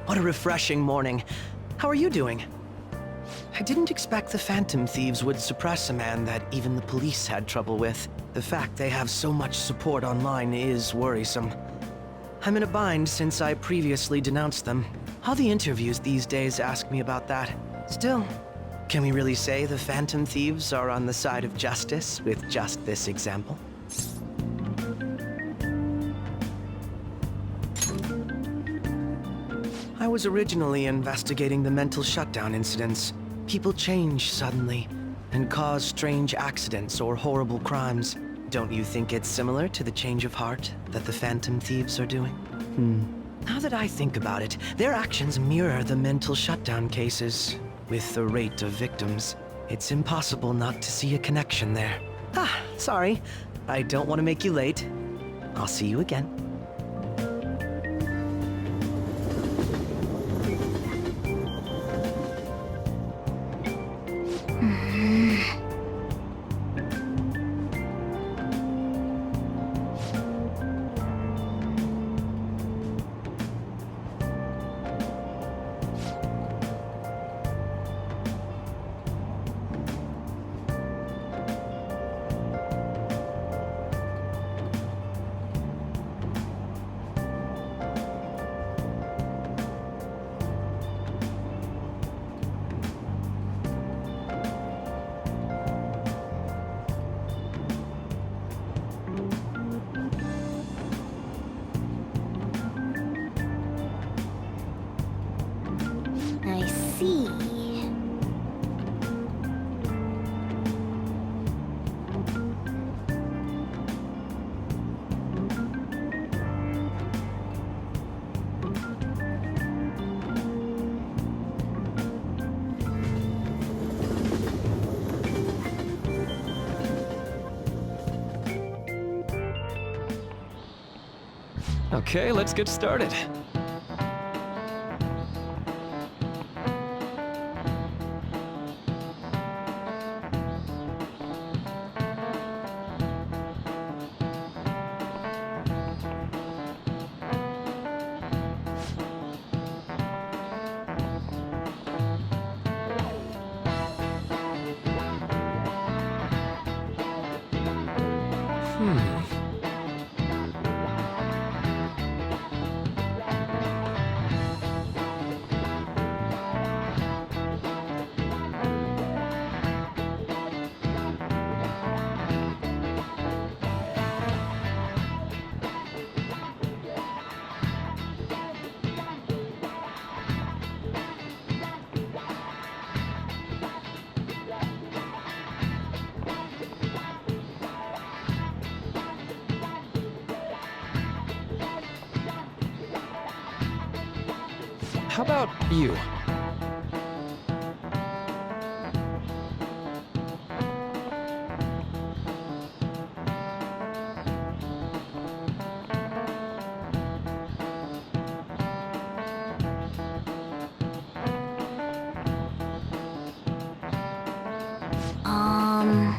What a refreshing morning. How are you doing? I didn't expect the Phantom Thieves would suppress a man that even the police had trouble with. The fact they have so much support online is worrisome. I'm in a bind since I previously denounced them. All the interviews these days ask me about that. Still, can we really say the Phantom Thieves are on the side of justice with just this example? I was originally investigating the mental shutdown incidents. People change suddenly and cause strange accidents or horrible crimes. Don't you think it's similar to the change of heart that the Phantom Thieves are doing? Now that I think about it, their actions mirror the mental shutdown cases. With the rate of victims, it's impossible not to see a connection there. Sorry. I don't want to make you late. I'll see you again. I see. Okay, let's get started. How about you? Um...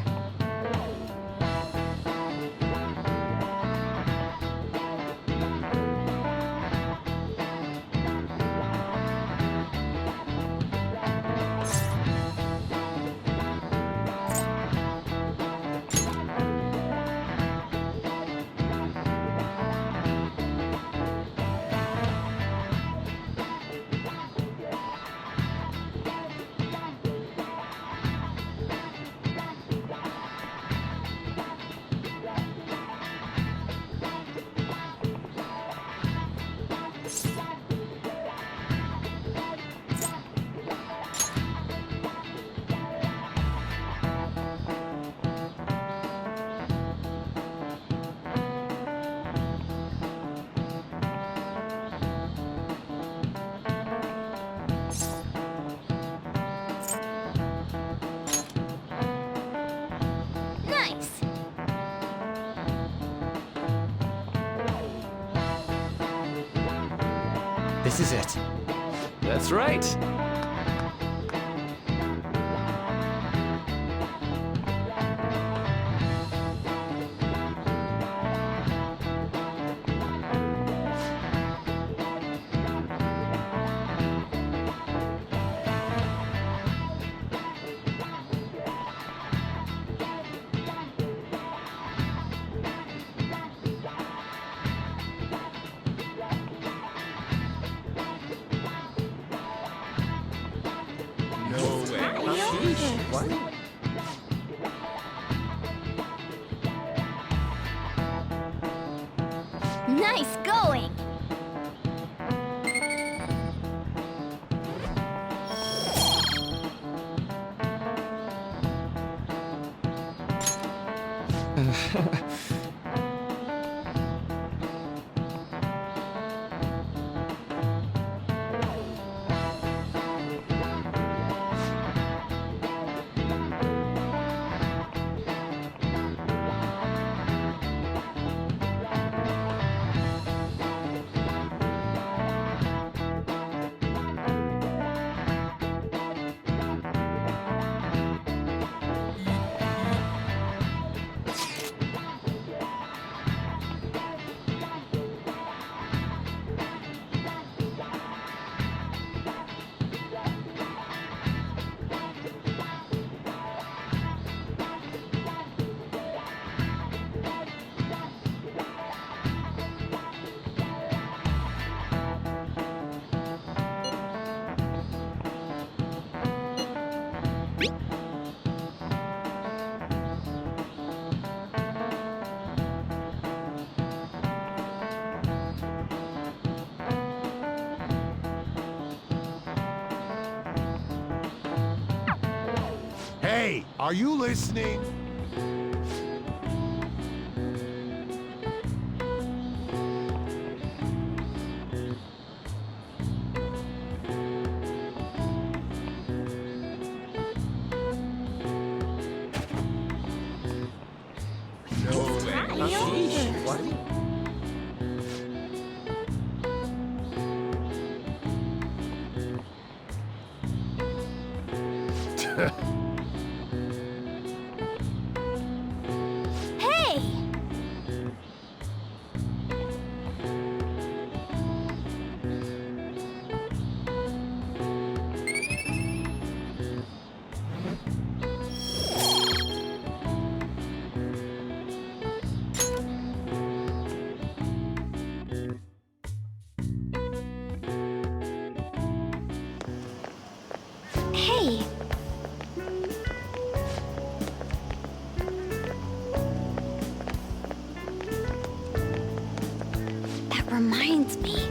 Nice! This is it. That's right. What? Nice going! Hey, are you listening? What? Hey! Hey! That reminds me.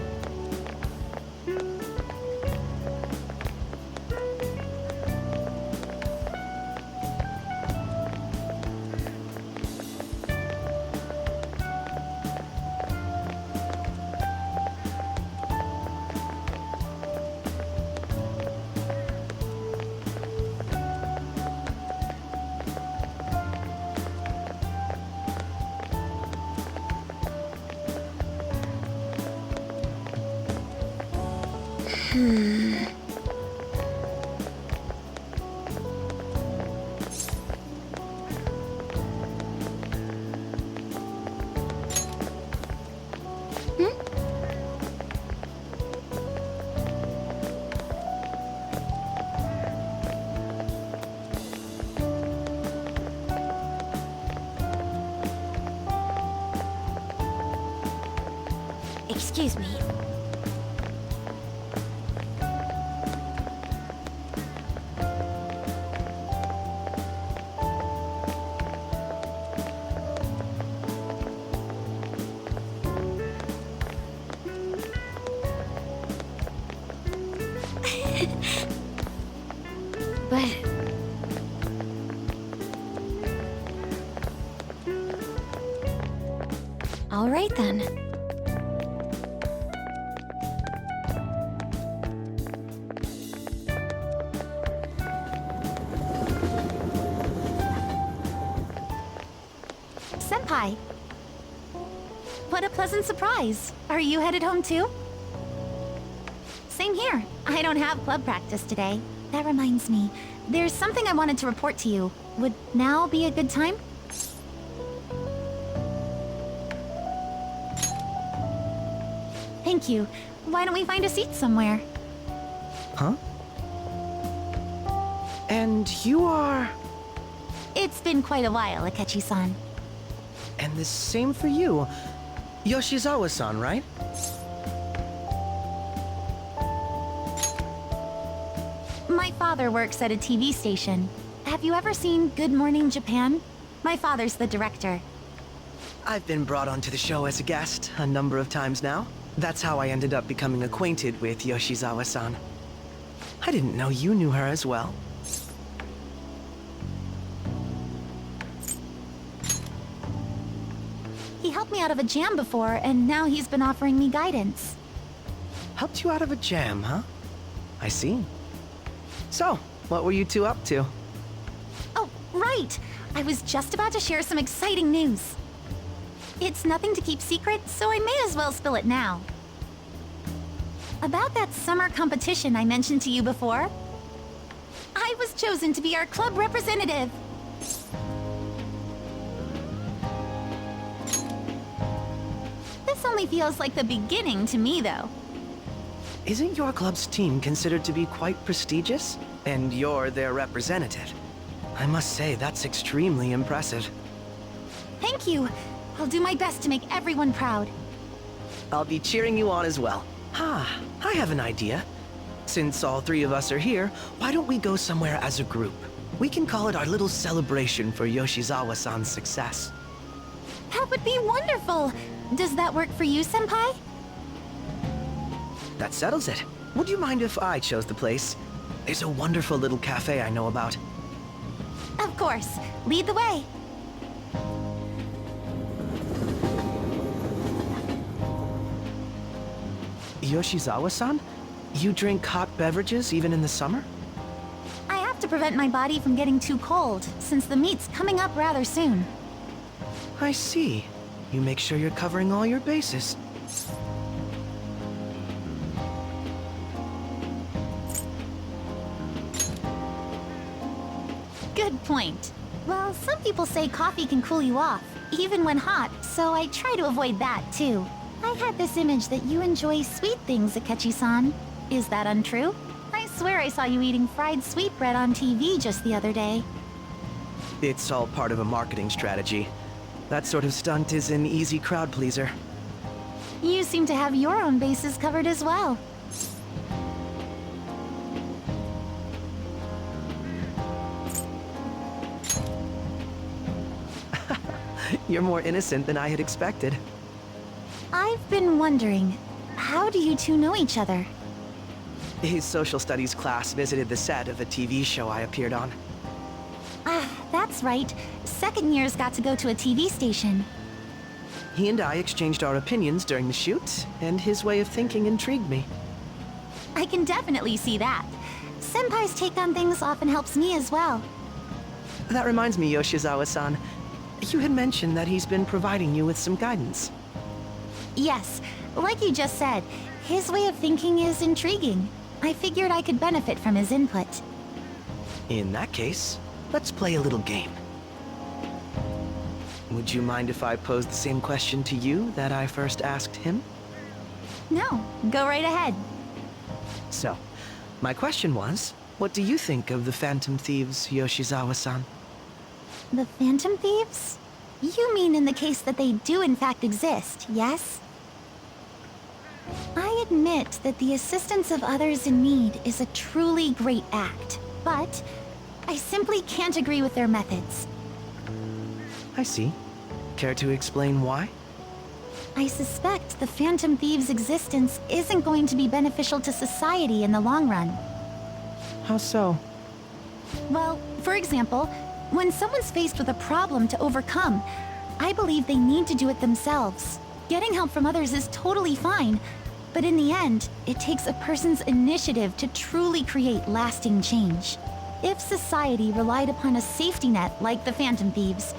Excuse me. But... all right then. Senpai! What a pleasant surprise! Are you headed home too? Same here. I don't have club practice today. That reminds me, there's something I wanted to report to you. Would now be a good time? Thank you. Why don't we find a seat somewhere? Huh? And you are... It's been quite a while, Akechi-san. And the same for you. Yoshizawa-san, right? My father father works at a TV station. Have you ever seen Good Morning Japan? My father's the director. I've been brought onto the show as a guest a number of times now. That's how I ended up becoming acquainted with Yoshizawa-san. I didn't know you knew her as well. He helped me out of a jam before, and now he's been offering me guidance. Helped you out of a jam, huh? I see. So, what were you two up to? Oh, right! I was just about to share some exciting news. It's nothing to keep secret, so I may as well spill it now. About that summer competition I mentioned to you before, I was chosen to be our club representative. This only feels like the beginning to me, though. Isn't your club's team considered to be quite prestigious? And you're their representative. I must say, that's extremely impressive. Thank you. I'll do my best to make everyone proud. I'll be cheering you on as well. I have an idea. Since all three of us are here, why don't we go somewhere as a group? We can call it our little celebration for Yoshizawa-san's success. That would be wonderful! Does that work for you, Senpai? That settles it. Would you mind if I chose the place? There's a wonderful little cafe I know about. Of course. Lead the way. Yoshizawa-san? You drink hot beverages even in the summer? I have to prevent my body from getting too cold, since the meet's coming up rather soon. I see. You make sure you're covering all your bases. Good point. Well, some people say coffee can cool you off, even when hot, so I try to avoid that, too. I had this image that you enjoy sweet things, Akechi-san. Is that untrue? I swear I saw you eating fried sweetbread on TV just the other day. It's all part of a marketing strategy. That sort of stunt is an easy crowd pleaser. You seem to have your own bases covered as well. You're more innocent than I had expected. I've been wondering, how do you two know each other? His social studies class visited the set of a TV show I appeared on. Ah, that's right. Second years got to go to a TV station. He and I exchanged our opinions during the shoot, and his way of thinking intrigued me. I can definitely see that. Senpai's take on things often helps me as well. That reminds me, Yoshizawa-san. You had mentioned that he's been providing you with some guidance. Yes, like you just said, his way of thinking is intriguing. I figured I could benefit from his input. In that case, let's play a little game. Would you mind if I posed the same question to you that I first asked him? No, go right ahead. So, my question was, what do you think of the Phantom Thieves, Yoshizawa-san? The Phantom Thieves? You mean in the case that they do in fact exist, yes? I admit that the assistance of others in need is a truly great act, but I simply can't agree with their methods. I see. Care to explain why? I suspect the Phantom Thieves' existence isn't going to be beneficial to society in the long run. How so? Well, for example, when someone's faced with a problem to overcome, I believe they need to do it themselves. Getting help from others is totally fine, but in the end, it takes a person's initiative to truly create lasting change. If society relied upon a safety net like the Phantom Thieves,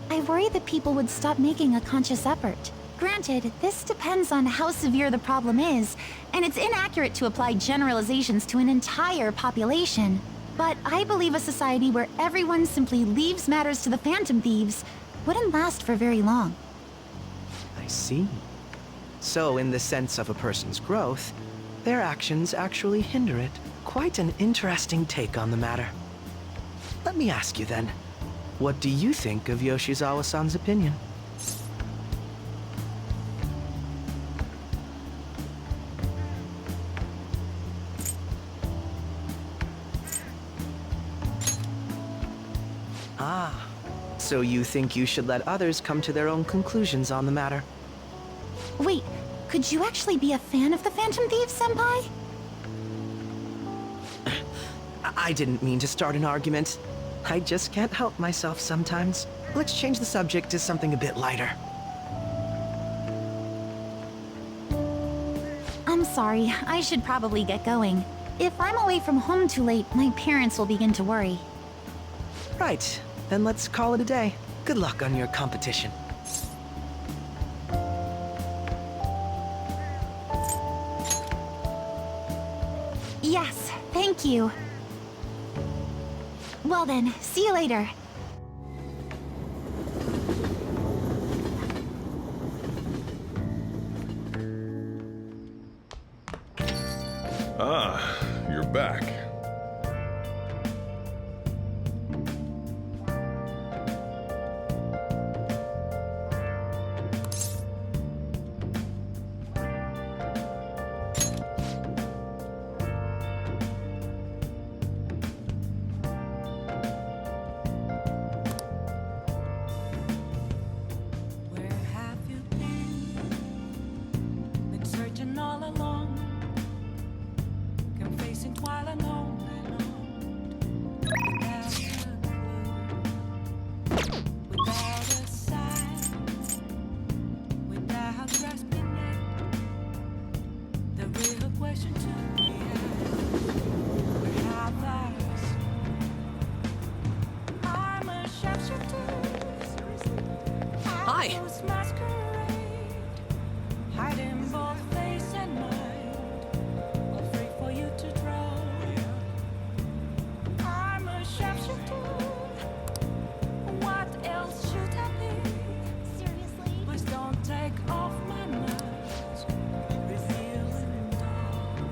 I worry that people would stop making a conscious effort. Granted, this depends on how severe the problem is, and it's inaccurate to apply generalizations to an entire population. But I believe a society where everyone simply leaves matters to the Phantom Thieves wouldn't last for very long. I see. So, in the sense of a person's growth, their actions actually hinder it. Quite an interesting take on the matter. Let me ask you then, what do you think of Yoshizawa-san's opinion? Ah, so you think you should let others come to their own conclusions on the matter? Wait, could you actually be a fan of the Phantom Thieves, Senpai? I didn't mean to start an argument. I just can't help myself sometimes. Let's change the subject to something a bit lighter. I'm sorry, I should probably get going. If I'm away from home too late, my parents will begin to worry. Right, then let's call it a day. Good luck on your competition. Yes, thank you. Well then, see you later. Ah, you're back. Where have you been? Been searching all along, confessing while alone without a clue, without a sign, without grasping it. The real question to me is, where have I been? I'm a sharpshooter. Hi. Masquerade, hiding both face and mind, afraid for you to draw. I'm a sharpshooter. What else should I be? Seriously? Please don't take off my mask. Revealing dawn.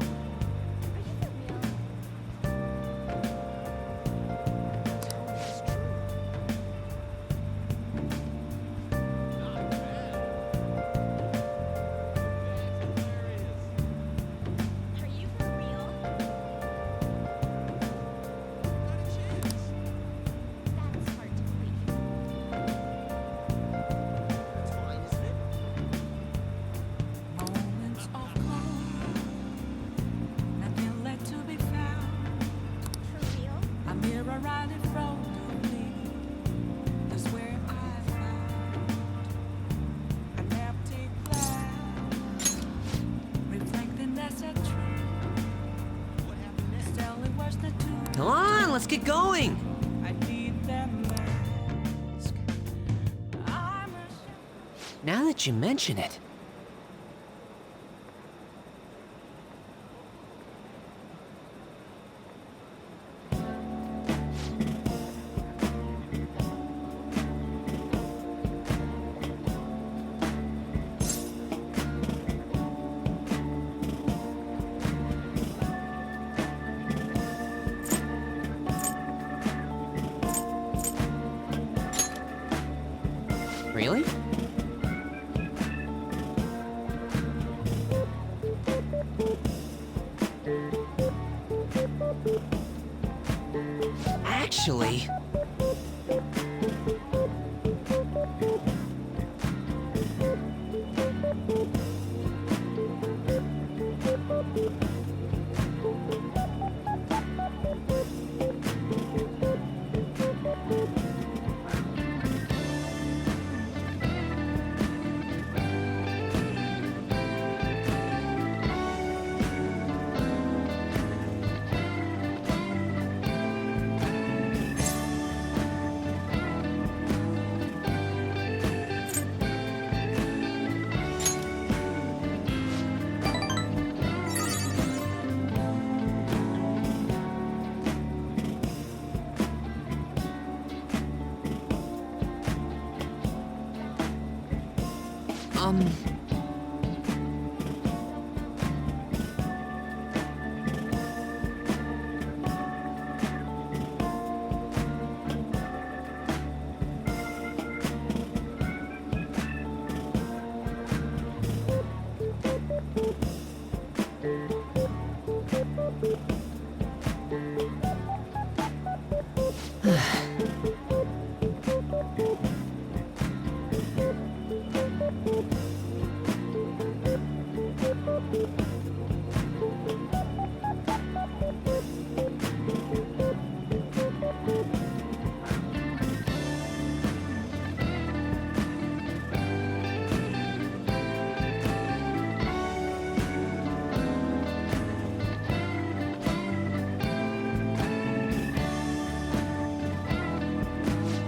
Are you for real? That's hard to believe. Moments of calm, nothing left to be found. For real? A mirror right in front of me. That's where I found an empty glass, reflecting as a truth. Telling words not to. Come on, let's get going! I need that mask. I'm a Now that you mention it. Really? Actually...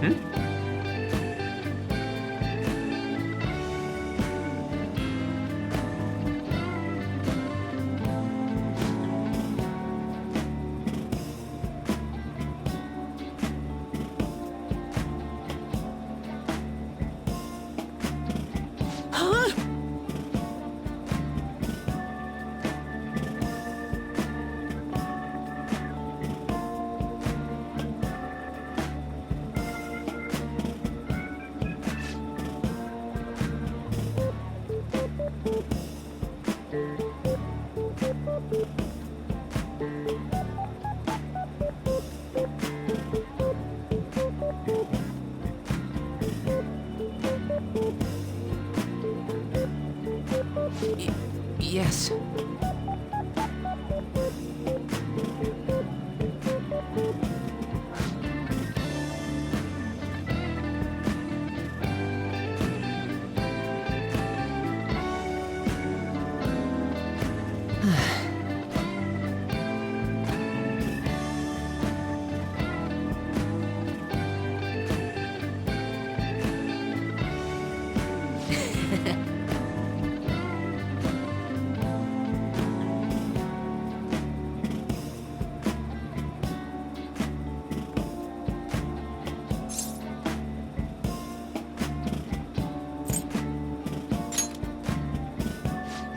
Huh? Yes.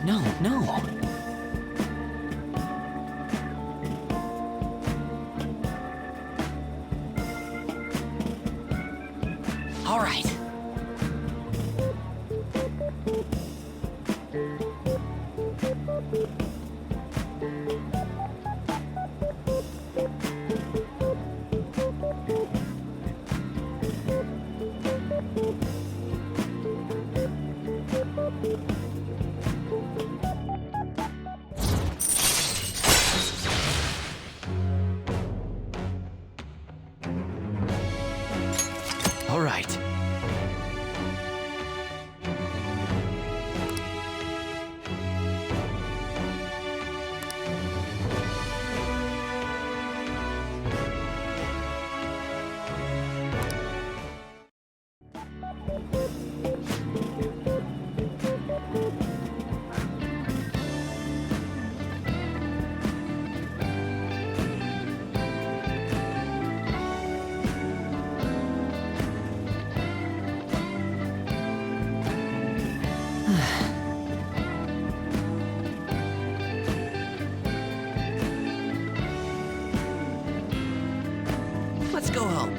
No, no. All right. All right. Let's go home.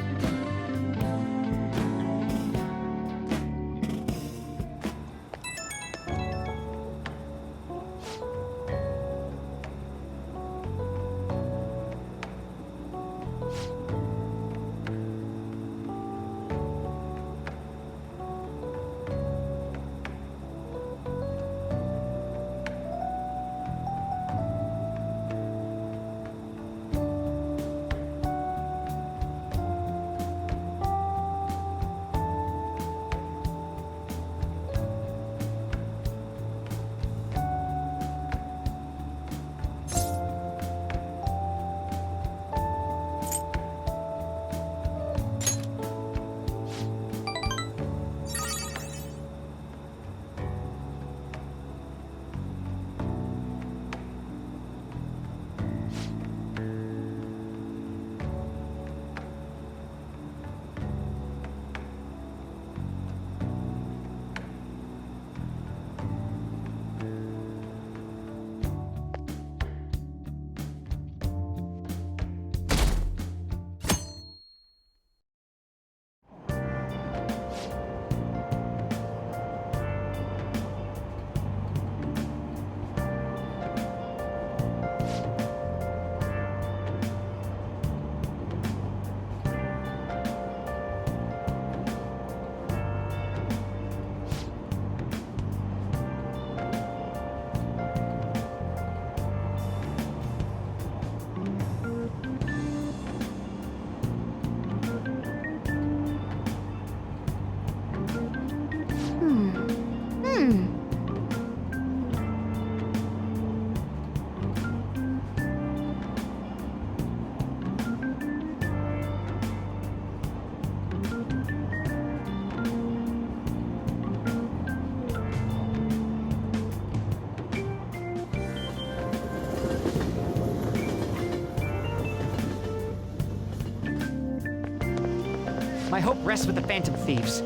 My hope rests with the Phantom Thieves.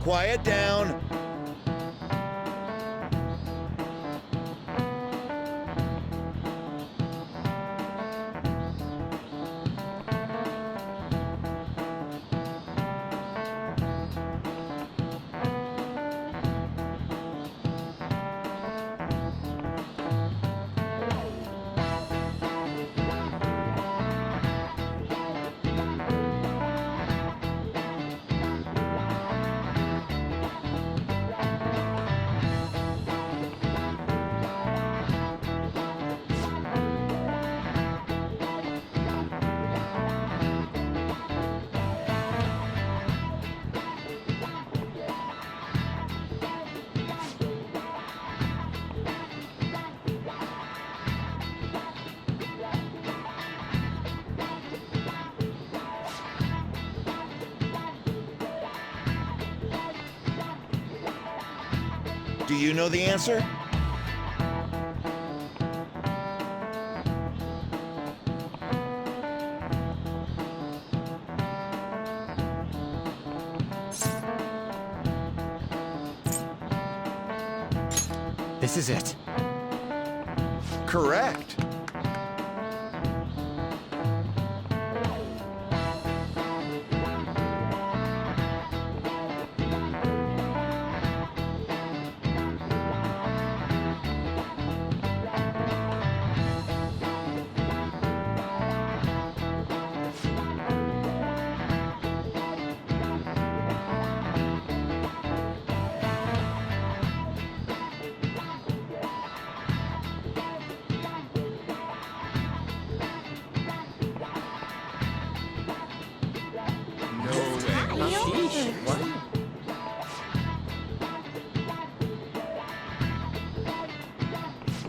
Quiet down. Do you know the answer? This is it. Correct.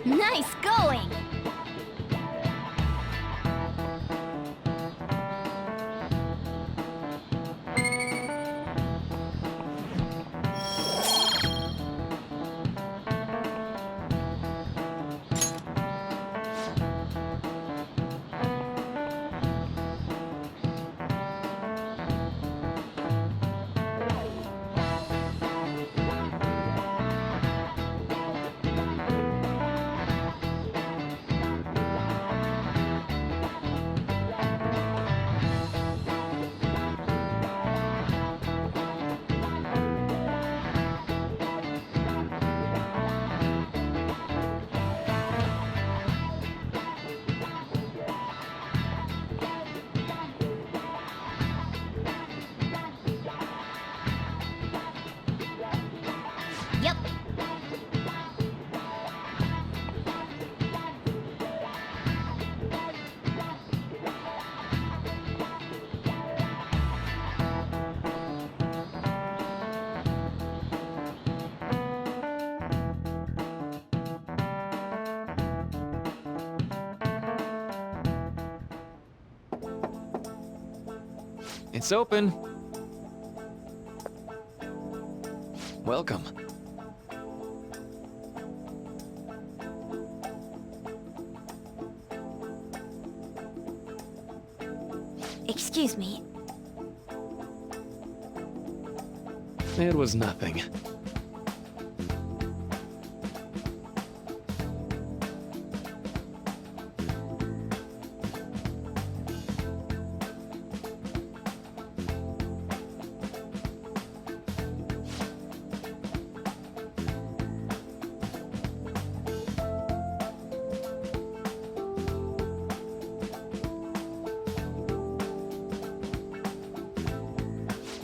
Nice going! Yep. It's open. Welcome. Excuse me. It was nothing.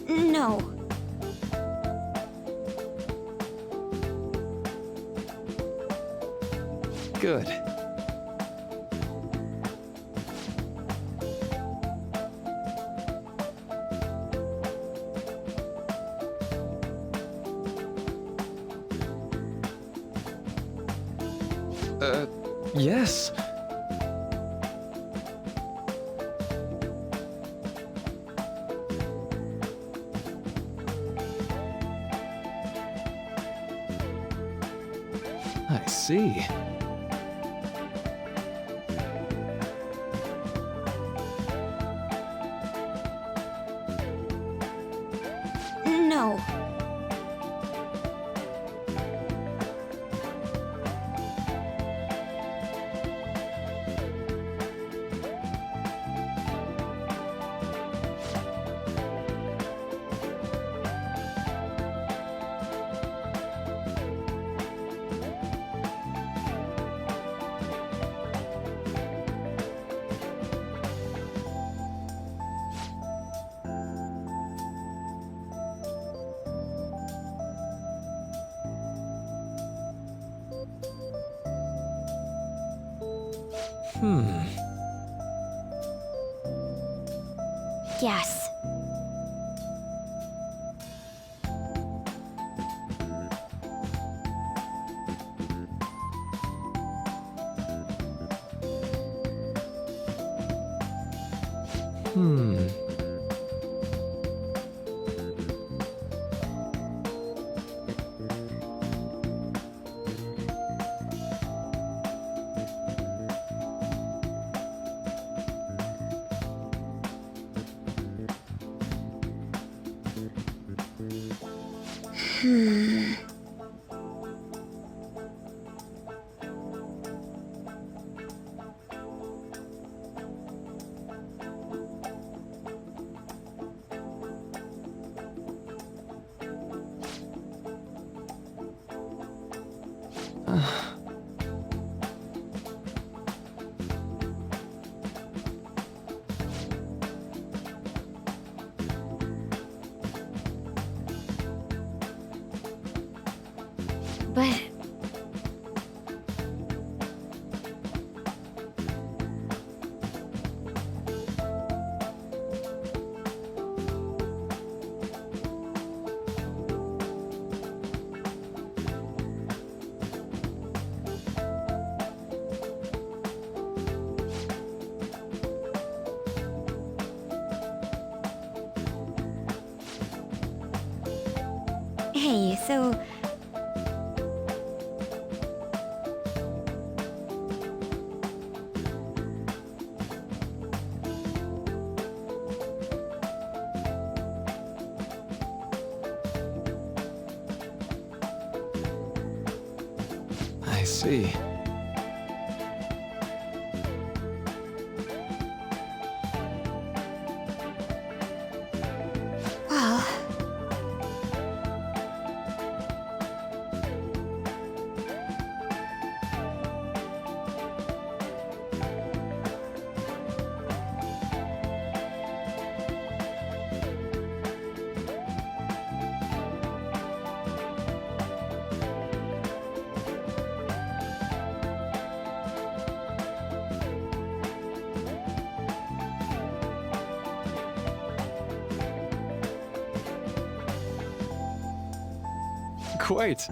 No. Good. Yes. I see. No. Yes. But... Hey, so... I see. Well... Quite.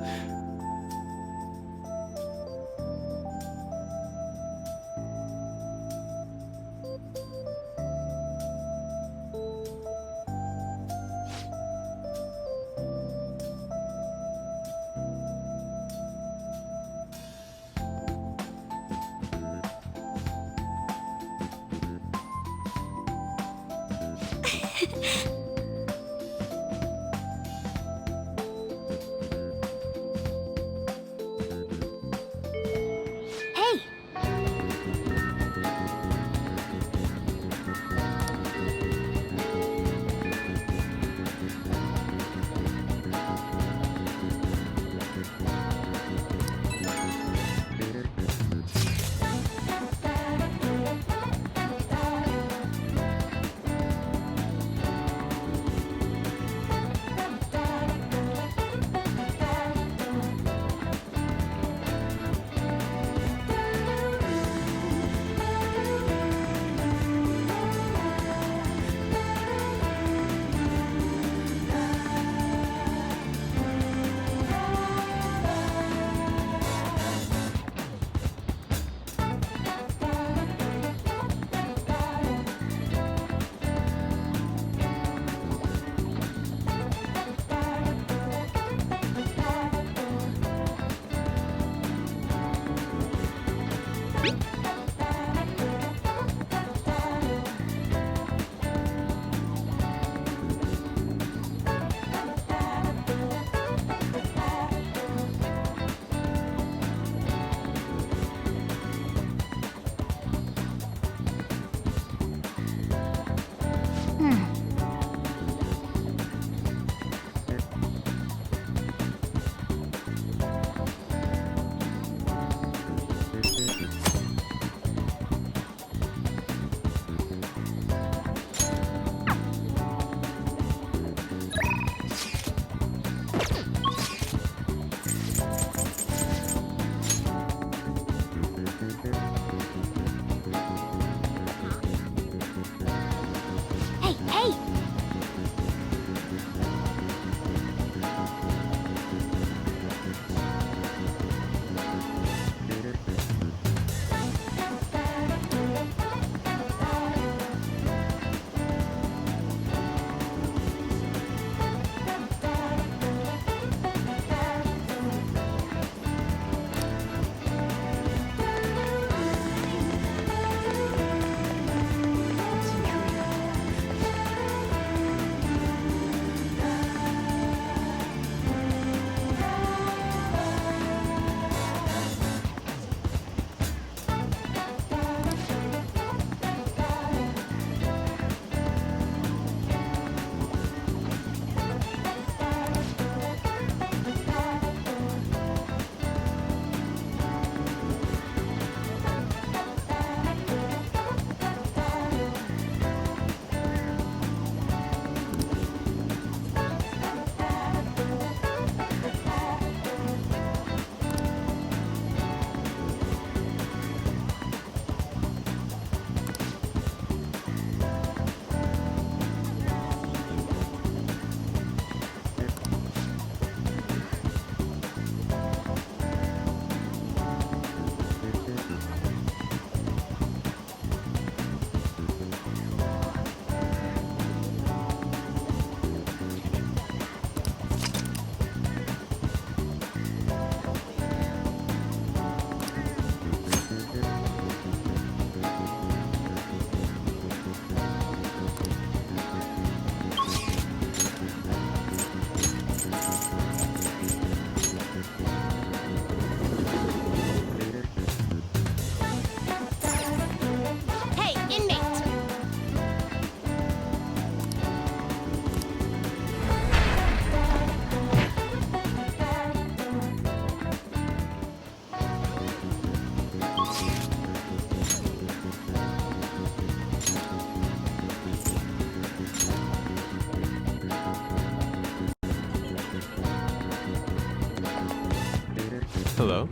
Hello?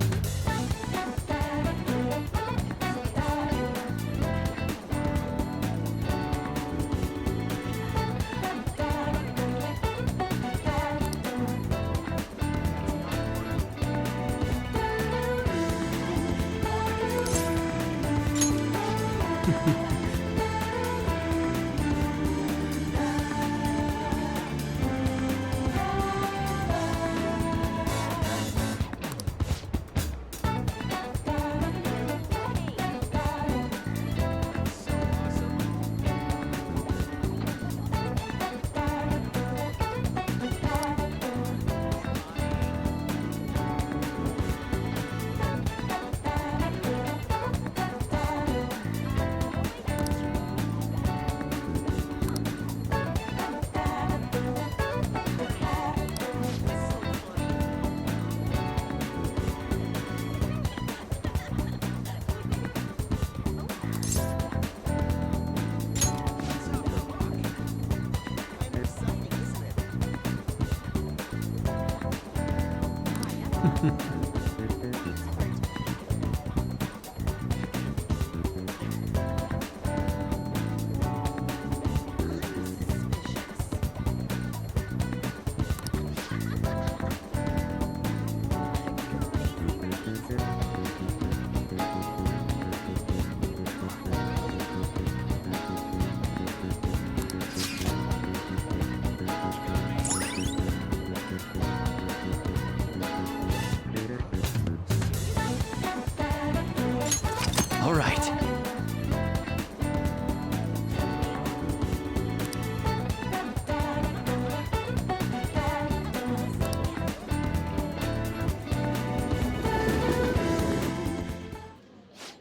All right.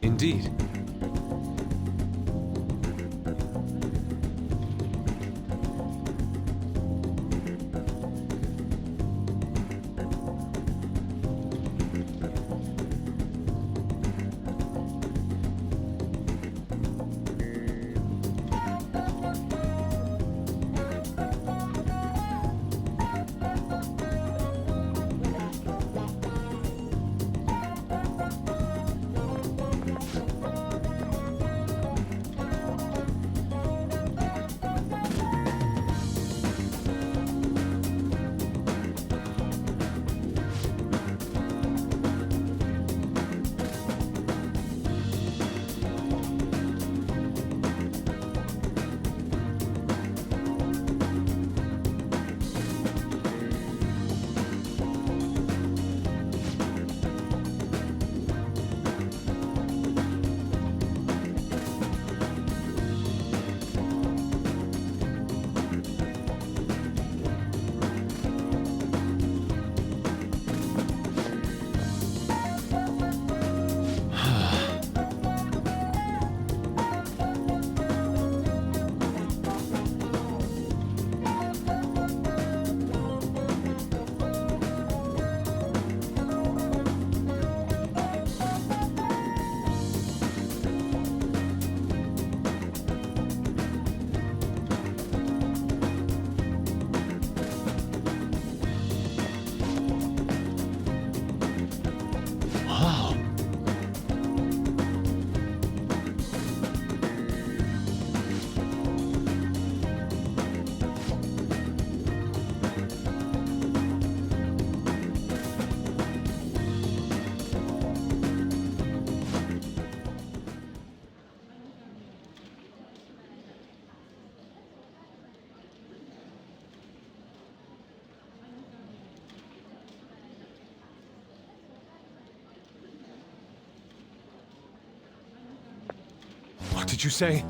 Indeed. Wow. What did you say?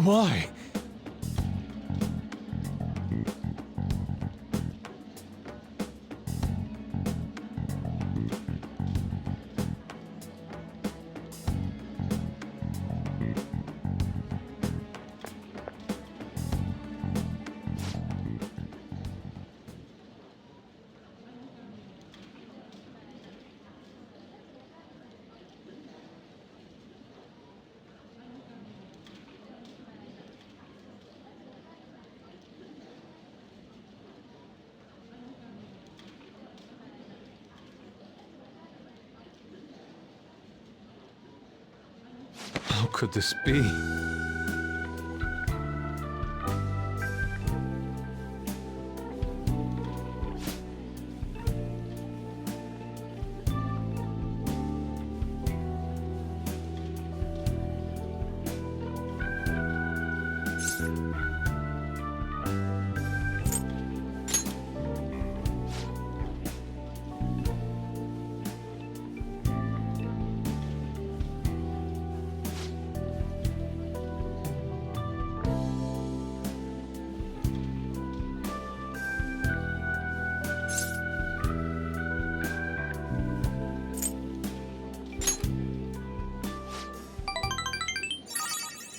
Why? How could this be?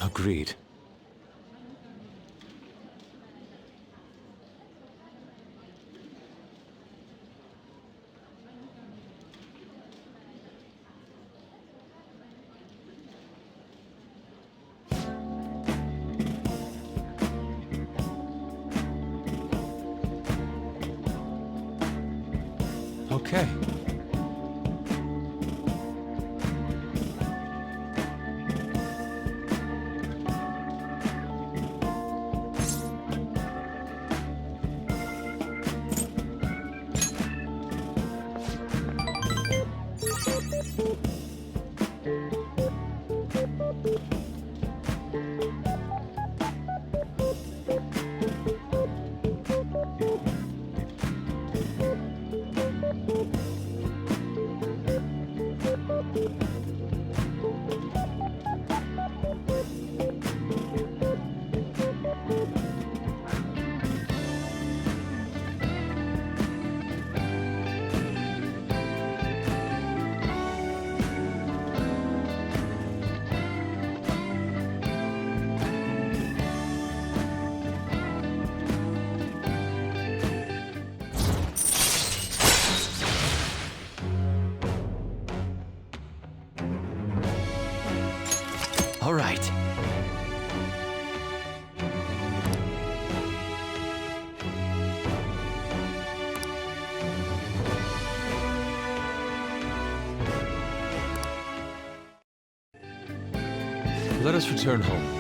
Agreed. Okay. All right. Let us return home.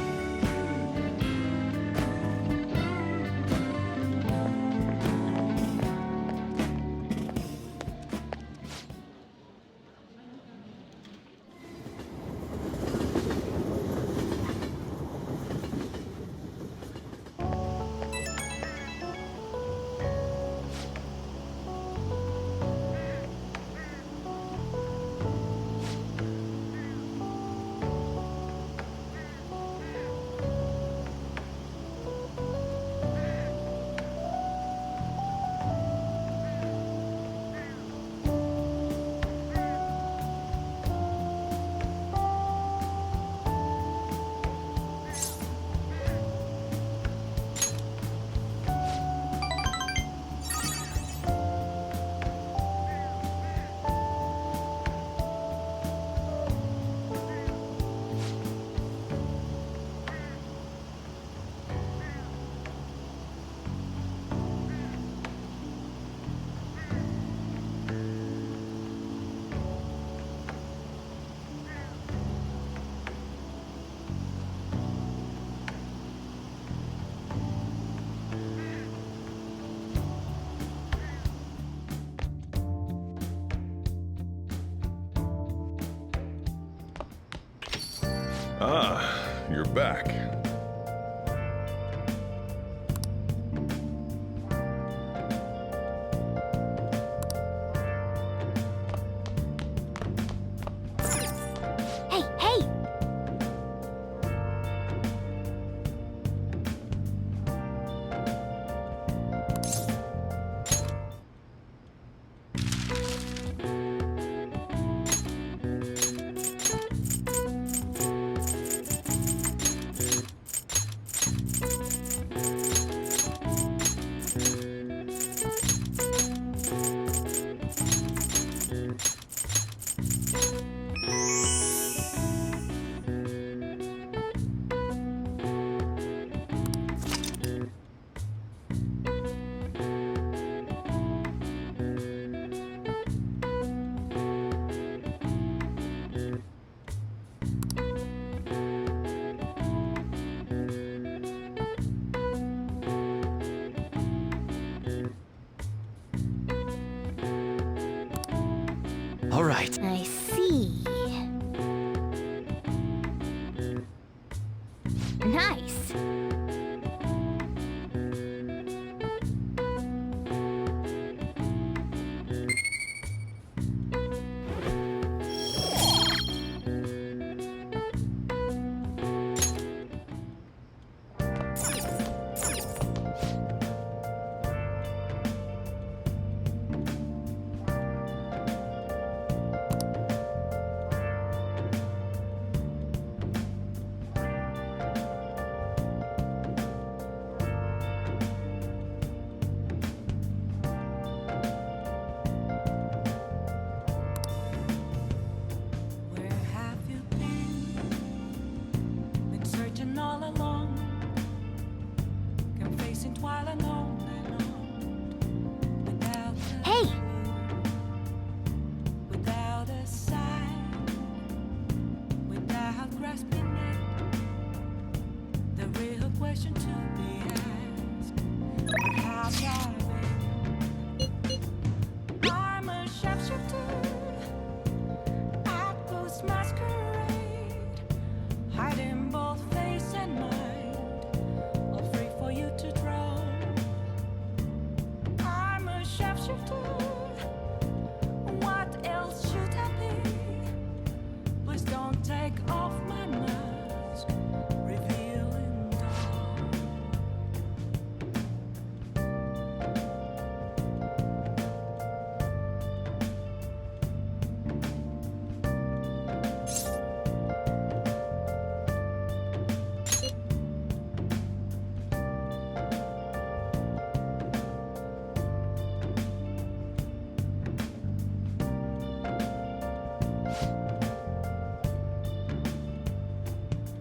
Ah, you're back. Hey, hey! All right. I see. Nice. Where have you been? Been searching all along, kept facing while alone and on, without a Hey! clue, without a sign, without grasping it. The real question to be asked: where have you been? I'm a sharpshooter. Outpost masquerade, hiding both face and mind, all free for you to draw. I'm a sharpshooter. What else should I be? Please don't take off my mask, revealing dawn.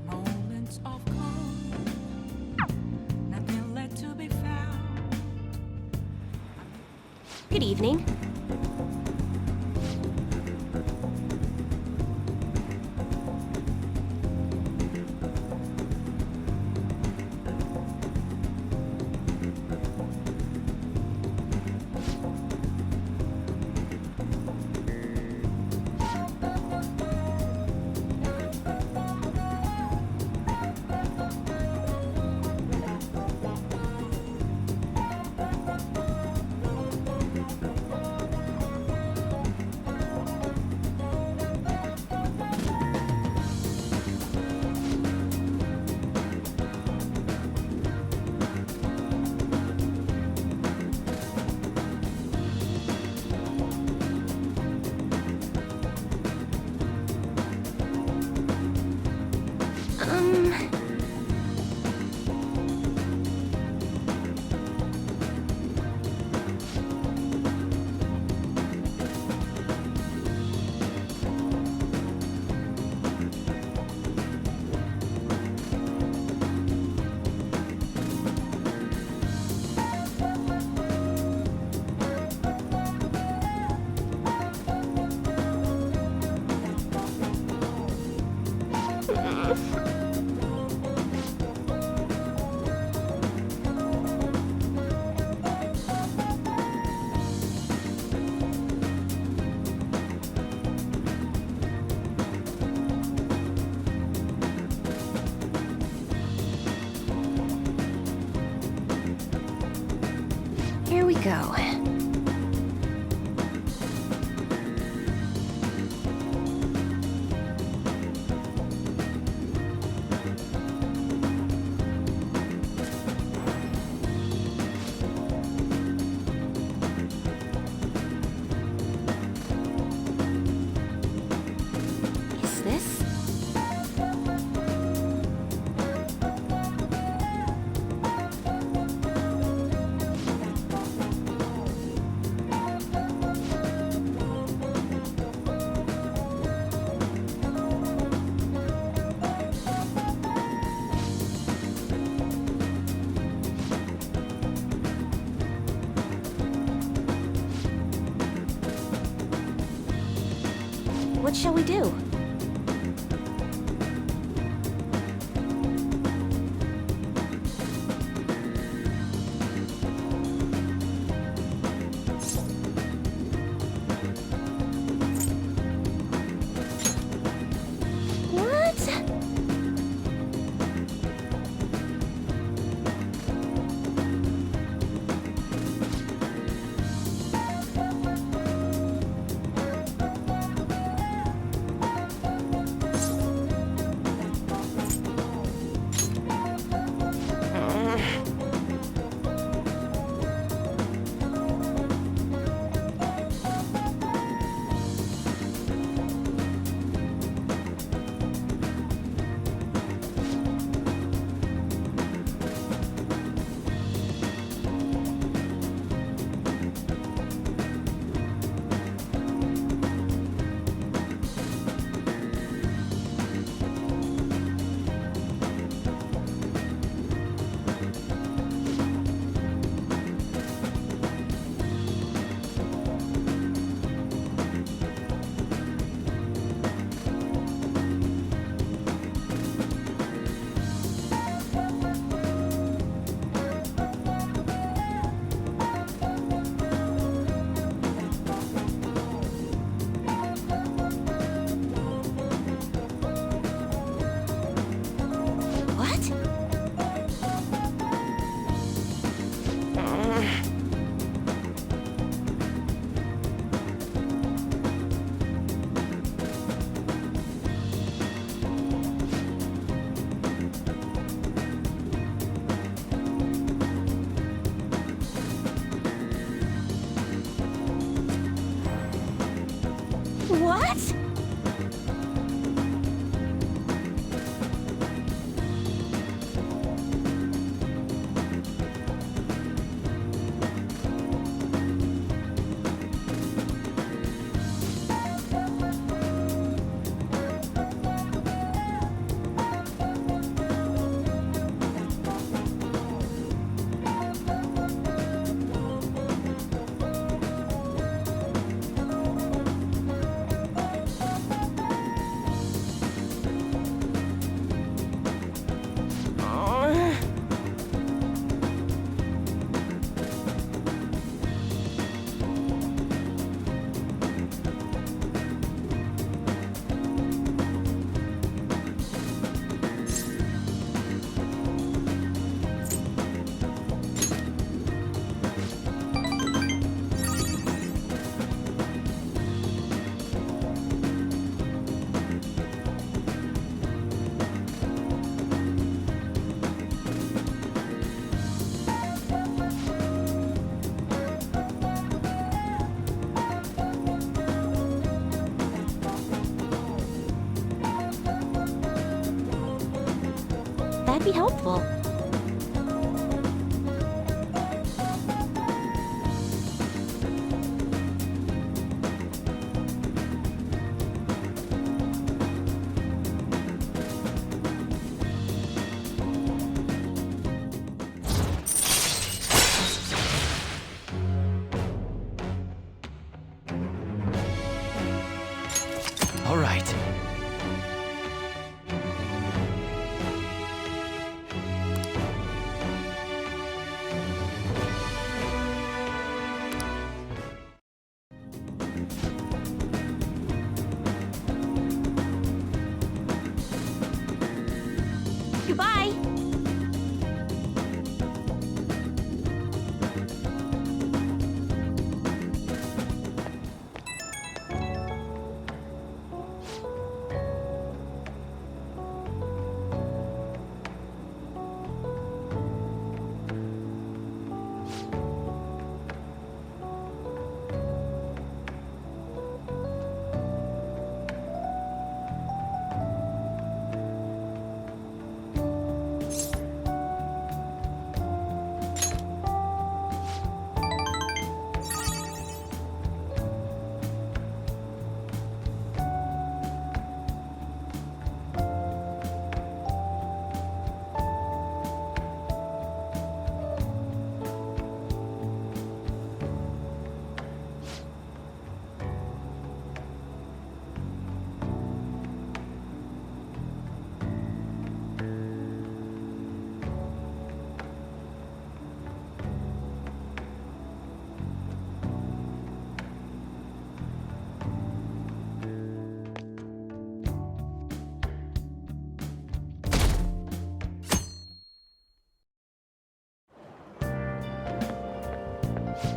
Moments of calm, nothing left to be found. Good evening. Here we go. Is this? What shall we do? What? That'd be helpful. All right. Goodbye.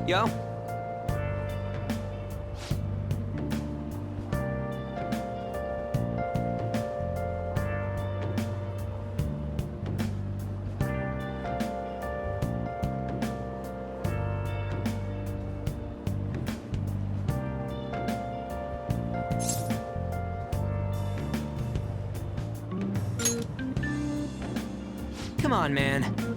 Yo. Come on, man.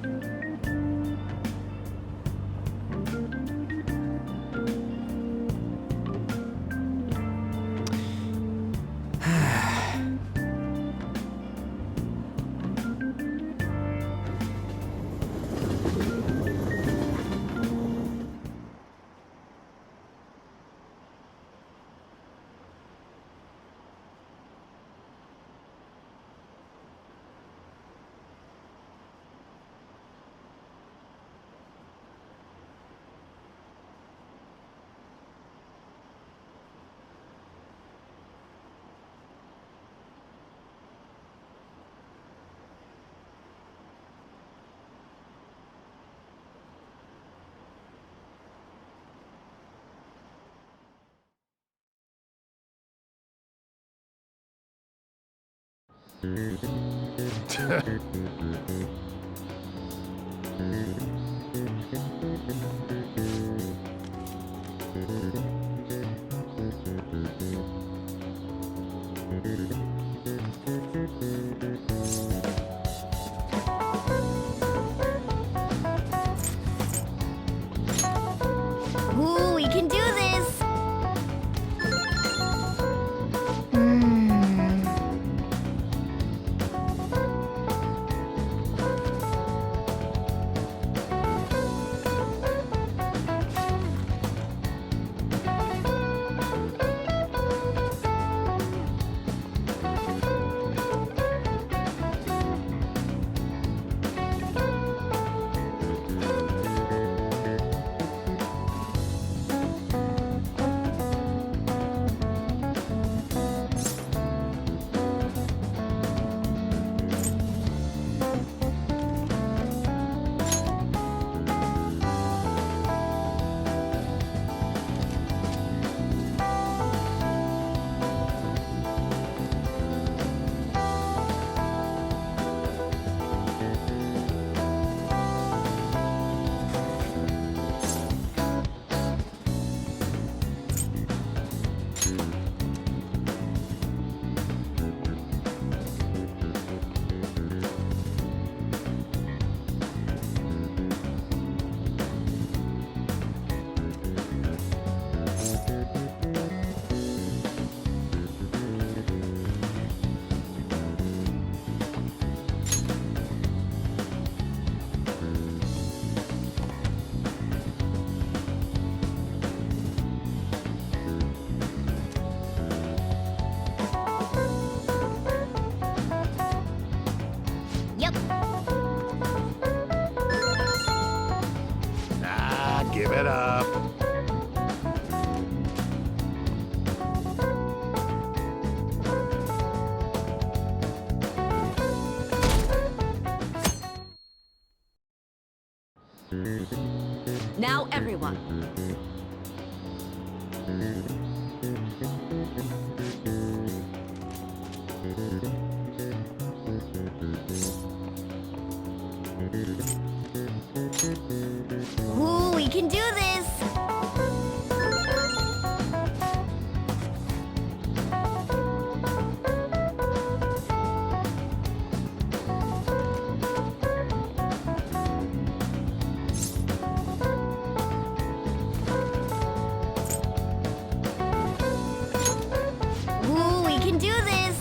Ooh, we can do this! Yep. Ah, give it up. Now, everyone. Ooh, we can do this! Ooh, we can do this!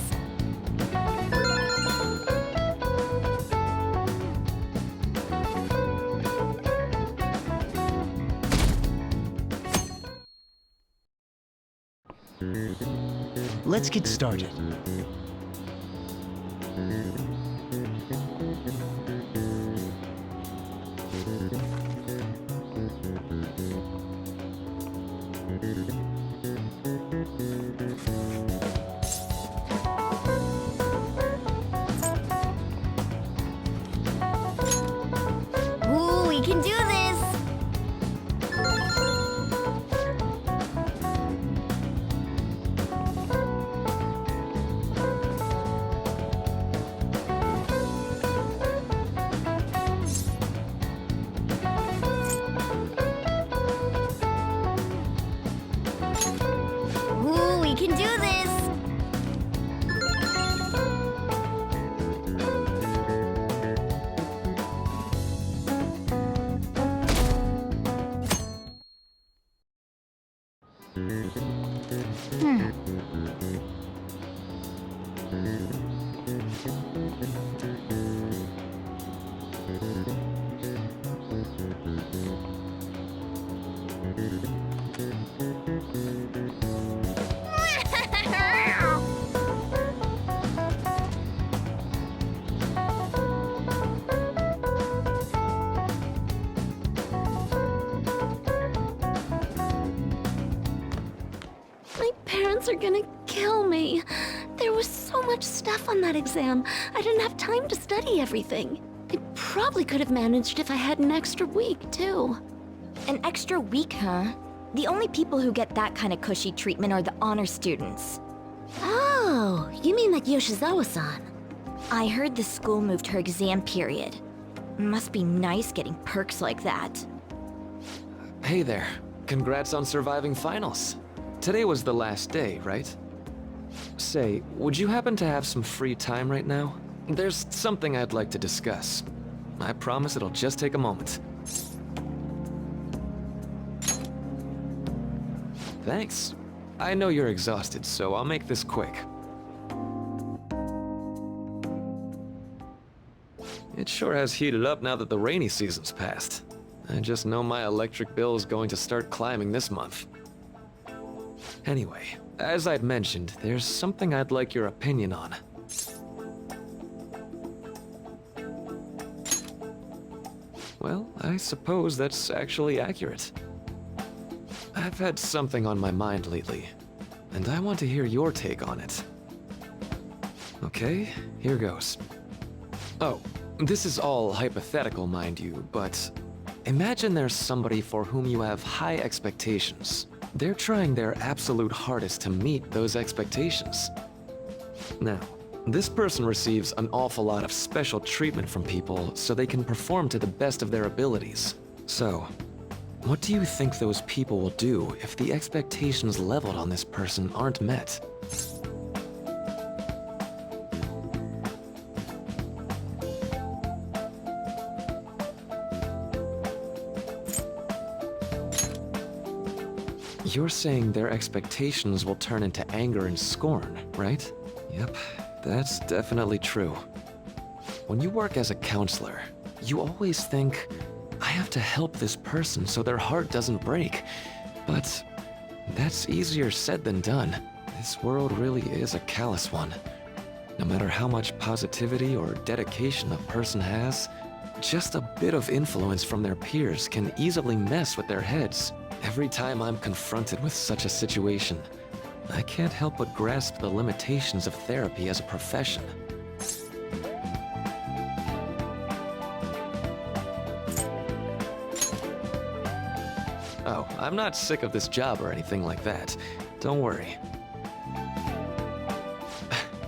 Let's get started. Ooh, we can do this! Ooh, we can do this! My parents are gonna kill me. There was so much stuff on that exam. I didn't have time to study everything. I probably could have managed if I had an extra week, too. An extra week, huh? The only people who get that kind of cushy treatment are the honor students. Oh, you mean like Yoshizawa-san? I heard the school moved her exam period. Must be nice getting perks like that. Hey there. Congrats on surviving finals. Today was the last day, right? Say, would you happen to have some free time right now? There's something I'd like to discuss. I promise it'll just take a moment. Thanks. I know you're exhausted, so I'll make this quick. It sure has heated up now that the rainy season's passed. I just know my electric bill is going to start climbing this month. Anyway, as I'd mentioned, there's something I'd like your opinion on. Well, I suppose that's actually accurate. I've had something on my mind lately, and I want to hear your take on it. Okay, here goes. Oh, this is all hypothetical, mind you, but imagine there's somebody for whom you have high expectations. They're trying their absolute hardest to meet those expectations. Now, this person receives an awful lot of special treatment from people so they can perform to the best of their abilities. So, what do you think those people will do if the expectations leveled on this person aren't met? You're saying their expectations will turn into anger and scorn, right? Yep, that's definitely true. When you work as a counselor, you always think, I have to help this person so their heart doesn't break. But that's easier said than done. This world really is a callous one. No matter how much positivity or dedication a person has, just a bit of influence from their peers can easily mess with their heads. Every time I'm confronted with such a situation, I can't help but grasp the limitations of therapy as a profession. Oh, I'm not sick of this job or anything like that. Don't worry.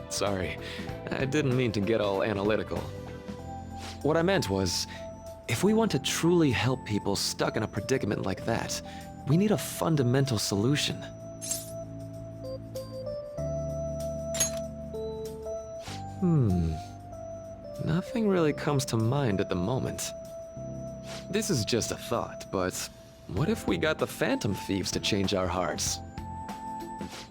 Sorry, I didn't mean to get all analytical. What I meant was, if we want to truly help people stuck in a predicament like that, we need a fundamental solution. Nothing really comes to mind at the moment. This is just a thought, but what if we got the Phantom Thieves to change our hearts?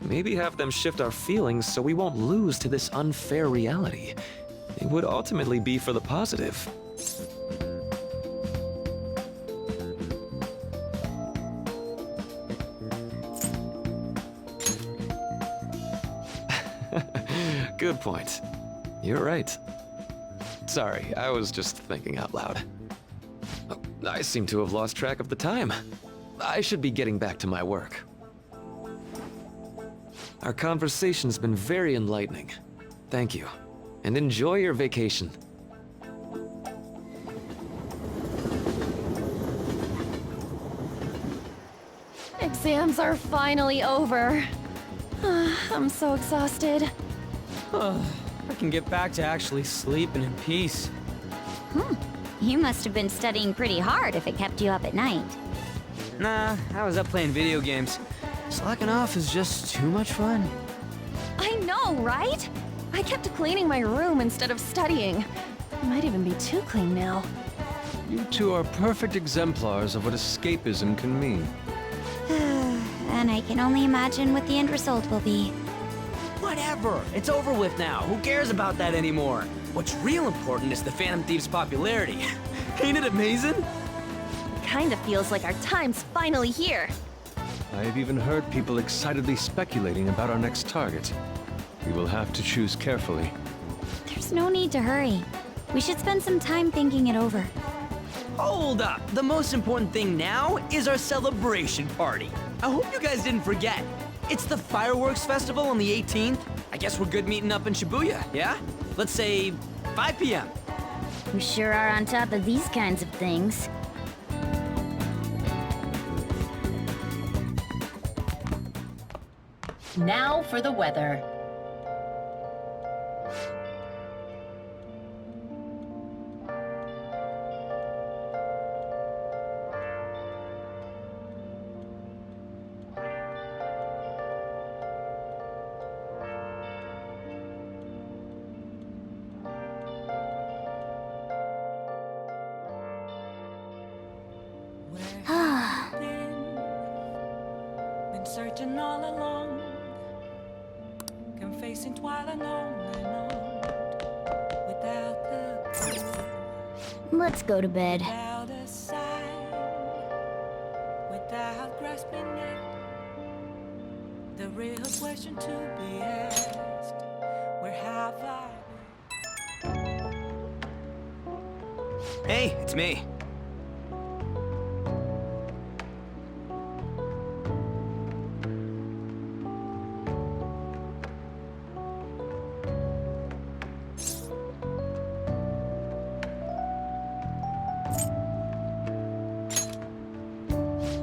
Maybe have them shift our feelings so we won't lose to this unfair reality. It would ultimately be for the positive. Good point. You're right. Sorry, I was just thinking out loud. Oh, I seem to have lost track of the time. I should be getting back to my work. Our conversation's been very enlightening. Thank you, and enjoy your vacation. Exams are finally over. I'm so exhausted. I can get back to actually sleeping in peace. You must have been studying pretty hard if it kept you up at night. Nah, I was up playing video games. Slacking off is just too much fun. I know, right? I kept cleaning my room instead of studying. It might even be too clean now. You two are perfect exemplars of what escapism can mean. And I can only imagine what the end result will be. Whatever, it's over with now. Who cares about that anymore? What's real important is the Phantom Thieves' popularity. Ain't it amazing? Kinda feels like our time's finally here. I have even heard people excitedly speculating about our next target. We will have to choose carefully. There's no need to hurry. We should spend some time thinking it over. Hold up! The most important thing now is our celebration party. I hope you guys didn't forget. It's the fireworks festival on the 18th. I guess we're good meeting up in Shibuya, yeah? Let's say 5 p.m. You sure are on top of these kinds of things. Now for the weather. all alone, confessing while alone and on, without the clue, Let's go to bed. without a sign, without grasping it. The real question to be asked: where have I been? Hey, it's me.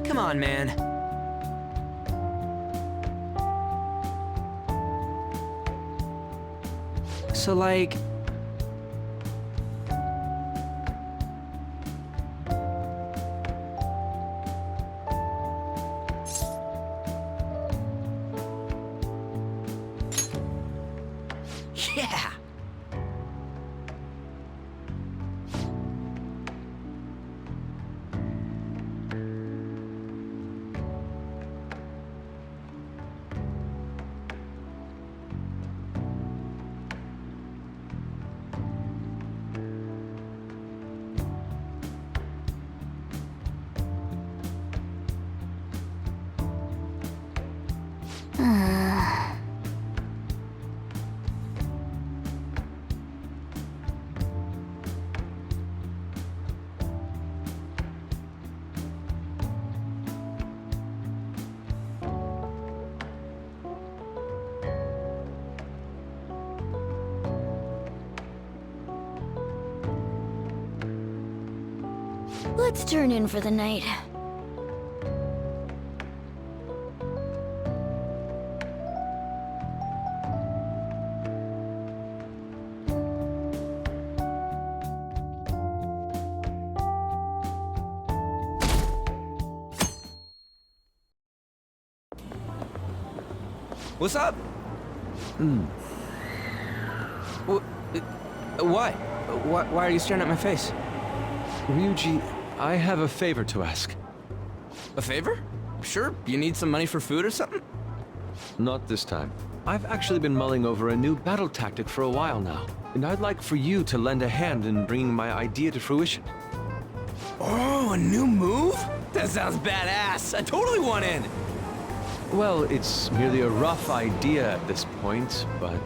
Come on, man. So, like... Yeah! Let's turn in for the night. What's up? What? Why are you staring at my face? Ryuji, I have a favor to ask. A favor? Sure, you need some money for food or something? Not this time. I've actually been mulling over a new battle tactic for a while now, and I'd like for you to lend a hand in bringing my idea to fruition. Oh, a new move? That sounds badass. I totally want in. Well, it's merely a rough idea at this point, but...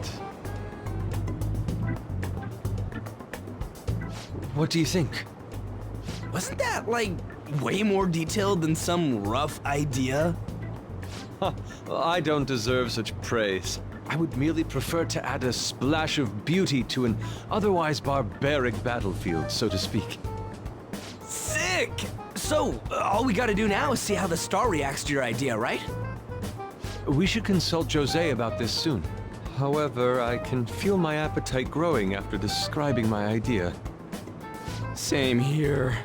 What do you think? Wasn't that, like, way more detailed than some rough idea? Huh, well, I don't deserve such praise. I would merely prefer to add a splash of beauty to an otherwise barbaric battlefield, so to speak. Sick! So, all we gotta do now is see how the star reacts to your idea, right? We should consult Jose about this soon. However, I can feel my appetite growing after describing my idea. Same here.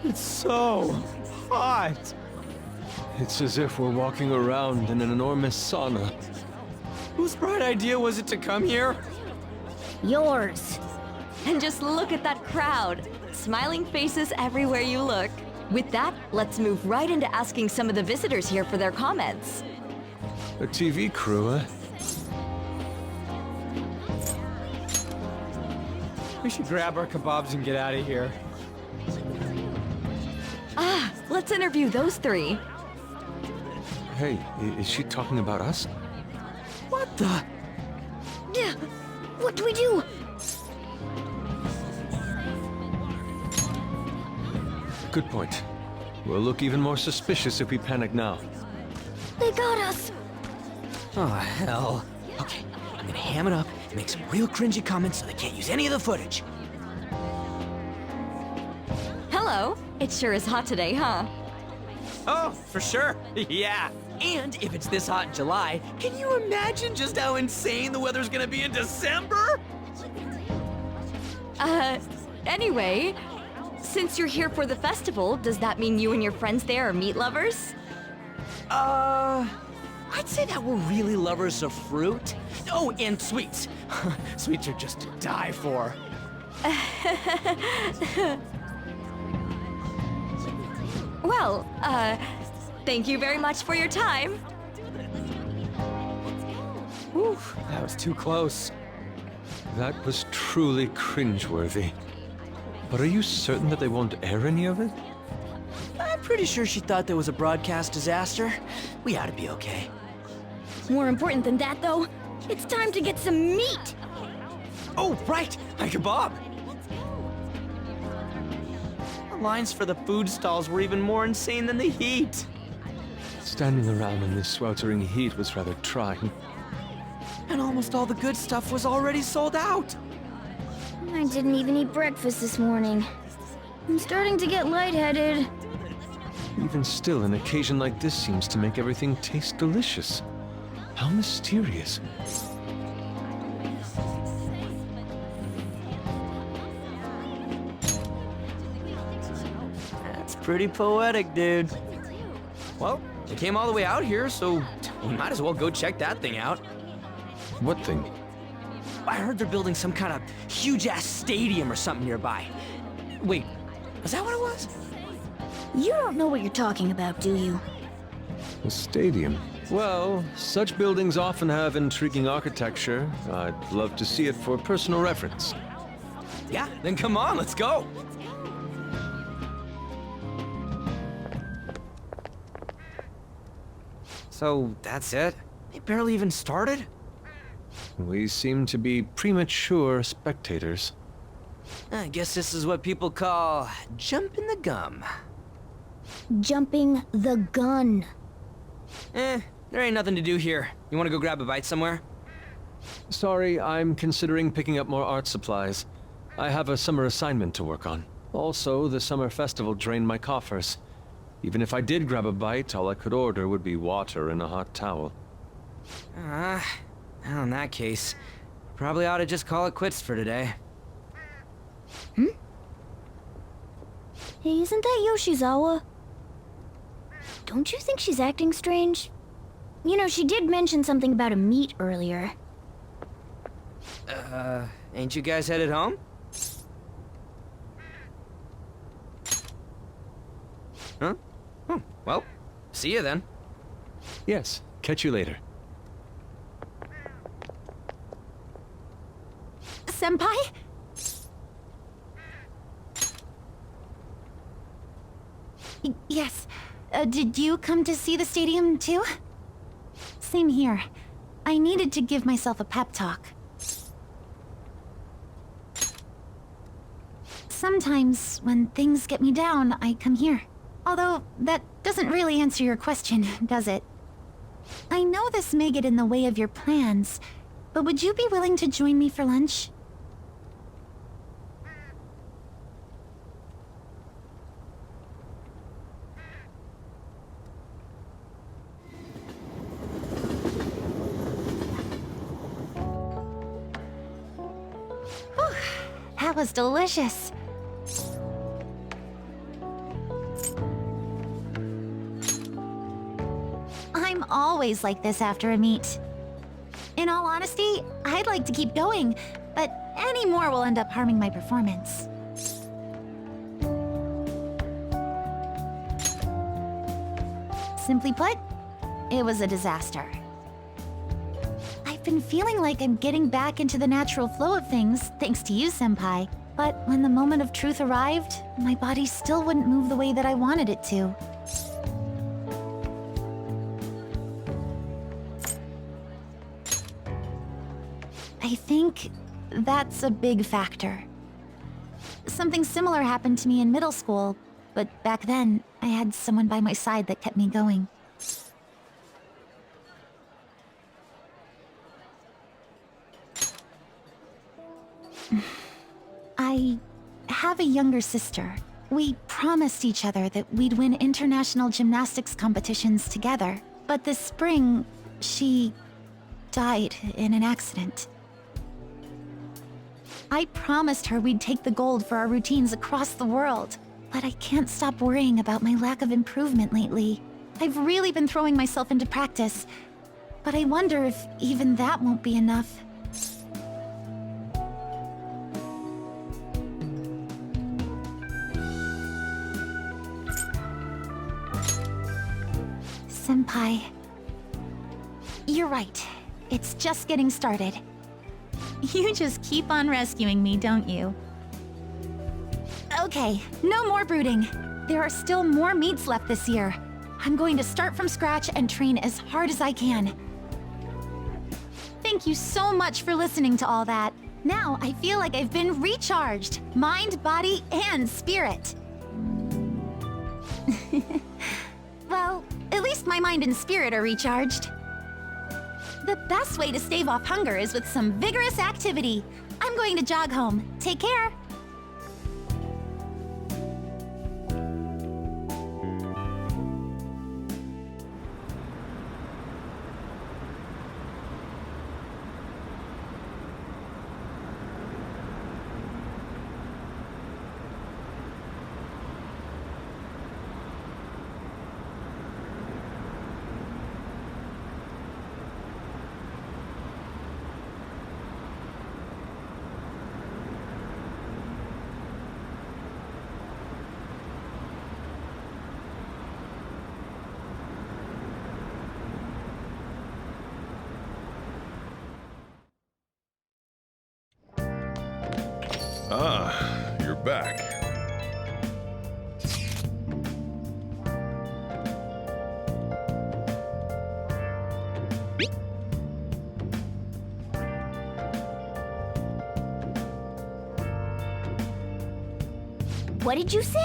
It's so hot. It's as if we're walking around in an enormous sauna. Whose bright idea was it to come here? Yours. And just look at that crowd. Smiling faces everywhere you look. With that, let's move right into asking some of the visitors here for their comments. A TV crew, eh? We should grab our kebabs and get out of here. Ah, let's interview those three. Hey, is she talking about us? What the? Yeah. What do we do? Good point. We'll look even more suspicious if we panic now. They got us. Oh, hell. Okay, I'm gonna ham it up and make some real cringy comments so they can't use any of the footage. Hello. It sure is hot today, huh? Oh, for sure. Yeah. And if it's this hot in July, can you imagine just how insane the weather's gonna be in December? Anyway, since you're here for the festival, does that mean you and your friends there are meat lovers? I'd say that we're really lovers of fruit. Oh, and sweets. Sweets are just to die for. Well, thank you very much for your time. Whew, that was too close. That was truly cringeworthy. But are you certain that they won't air any of it? I'm pretty sure she thought there was a broadcast disaster. We ought to be okay. More important than that, though, it's time to get some meat! Oh, right! My kebab! The lines for the food stalls were even more insane than the heat. Standing around in this sweltering heat was rather trying. And almost all the good stuff was already sold out. I didn't even eat breakfast this morning. I'm starting to get lightheaded. Even still, an occasion like this seems to make everything taste delicious. How mysterious. That's pretty poetic, dude. Well, we came all the way out here, so we might as well go check that thing out. What thing? I heard they're building some kind of huge-ass stadium or something nearby. Wait, is that what it was? You don't know what you're talking about, do you? A stadium. Well, such buildings often have intriguing architecture. I'd love to see it for personal reference. Yeah, then come on, let's go. So, that's it? They barely even started? We seem to be premature spectators. I guess this is what people call jumping the gum. Jumping the gun. There ain't nothing to do here. You wanna go grab a bite somewhere? Sorry, I'm considering picking up more art supplies. I have a summer assignment to work on. Also, the summer festival drained my coffers. Even if I did grab a bite, all I could order would be water and a hot towel. Well, in that case, probably ought to just call it quits for today. Hey, isn't that Yoshizawa? Don't you think she's acting strange? You know, she did mention something about a meet earlier. Ain't you guys headed home? Huh? Oh, well, see you then. Yes, catch you later. Senpai? Yes. Did you come to see the stadium, too? Same here. I needed to give myself a pep talk. Sometimes, when things get me down, I come here. Although, that doesn't really answer your question, does it? I know this may get in the way of your plans, but would you be willing to join me for lunch? Whew, that was delicious. I'm always like this after a meet. In all honesty, I'd like to keep going, but any more will end up harming my performance. Simply put, it was a disaster. I've been feeling like I'm getting back into the natural flow of things, thanks to you, Senpai. But when the moment of truth arrived, my body still wouldn't move the way that I wanted it to. I think that's a big factor. Something similar happened to me in middle school, but back then, I had someone by my side that kept me going. I have a younger sister. We promised each other that we'd win international gymnastics competitions together. But this spring, she died in an accident. I promised her we'd take the gold for our routines across the world. But I can't stop worrying about my lack of improvement lately. I've really been throwing myself into practice. But I wonder if even that won't be enough. Senpai. You're right. It's just getting started. You just keep on rescuing me, don't you? Okay, no more brooding. There are still more meets left this year. I'm going to start from scratch and train as hard as I can. Thank you so much for listening to all that. Now I feel like I've been recharged. Mind, body, and spirit. Well, at least my mind and spirit are recharged. The best way to stave off hunger is with some vigorous activity. I'm going to jog home. Take care. Ah, you're back. What did you say?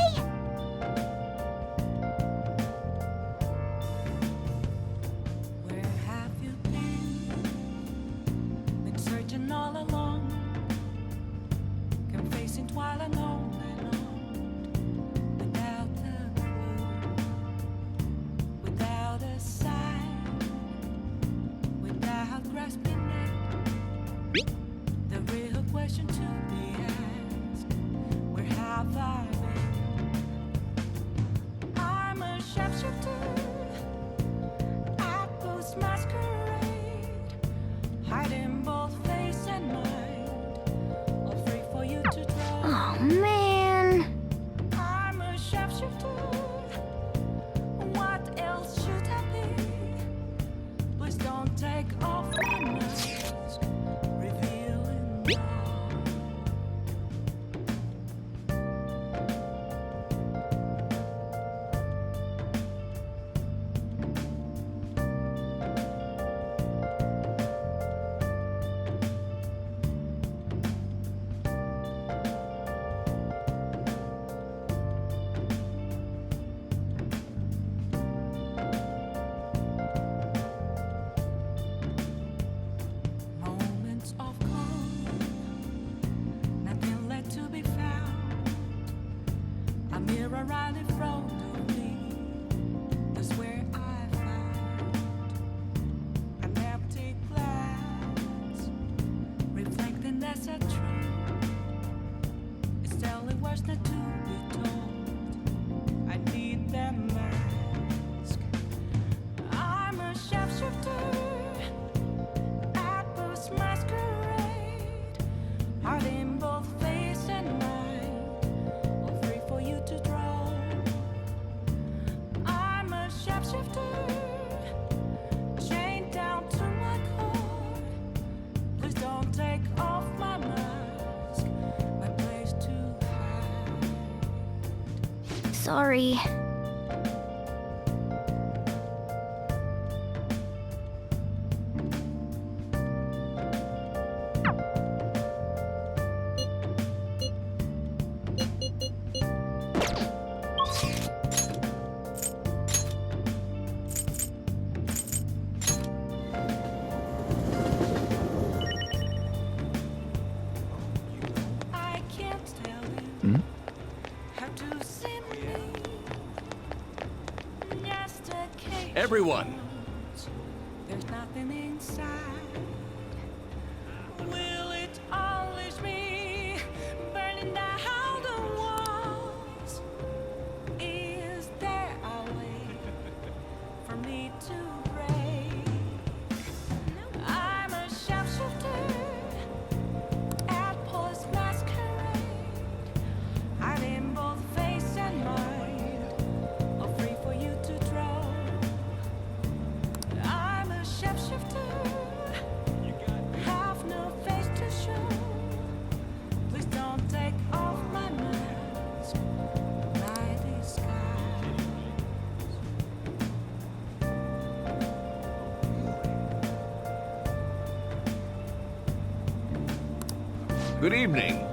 Where have you been? Been searching all along, confessing while alone and on, without a clue, without a sign, without grasping it. The real question to be asked: where have I been? I'm a sharpshooter at Post Masquerade, hiding both face and mind, all free for you to draw. Oh, man. I'm a sharpshooter. What else should I be? Please don't take off my mask, revealing all. Moments of calm, nothing left to be found. A mirror right in front of me, that's where I found an empty glass, reflecting as a truth. It's telling words not to be told. I need that mask. I'm a sharpshooter at Post Masquerade, hiding both face and mind, all free for you to draw. I'm a sharpshooter, chained down to my core. Please don't take off my mask, my place to hide. Sorry. I can't tell you how to see me. Just a cage. Everyone. There's nothing inside. Will it always be burning down the walls? Is there a way for me to break? I'm a sharpshooter at Post Masquerade, hiding both face and mind, all free for you to draw. Good evening.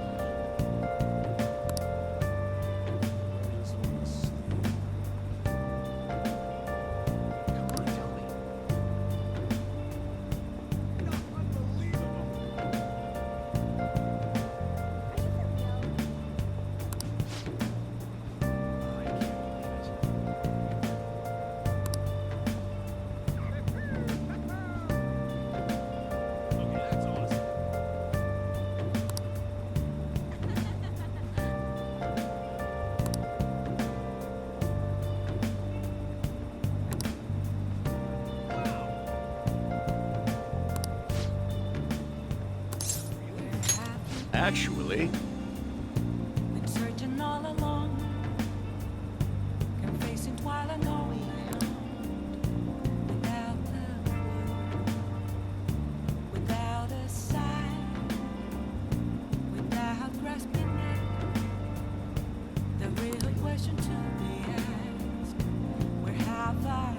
Actually, Been searching all along, confessing while I know without a word, without a sign, without grasping it. The real question to be asked: where have I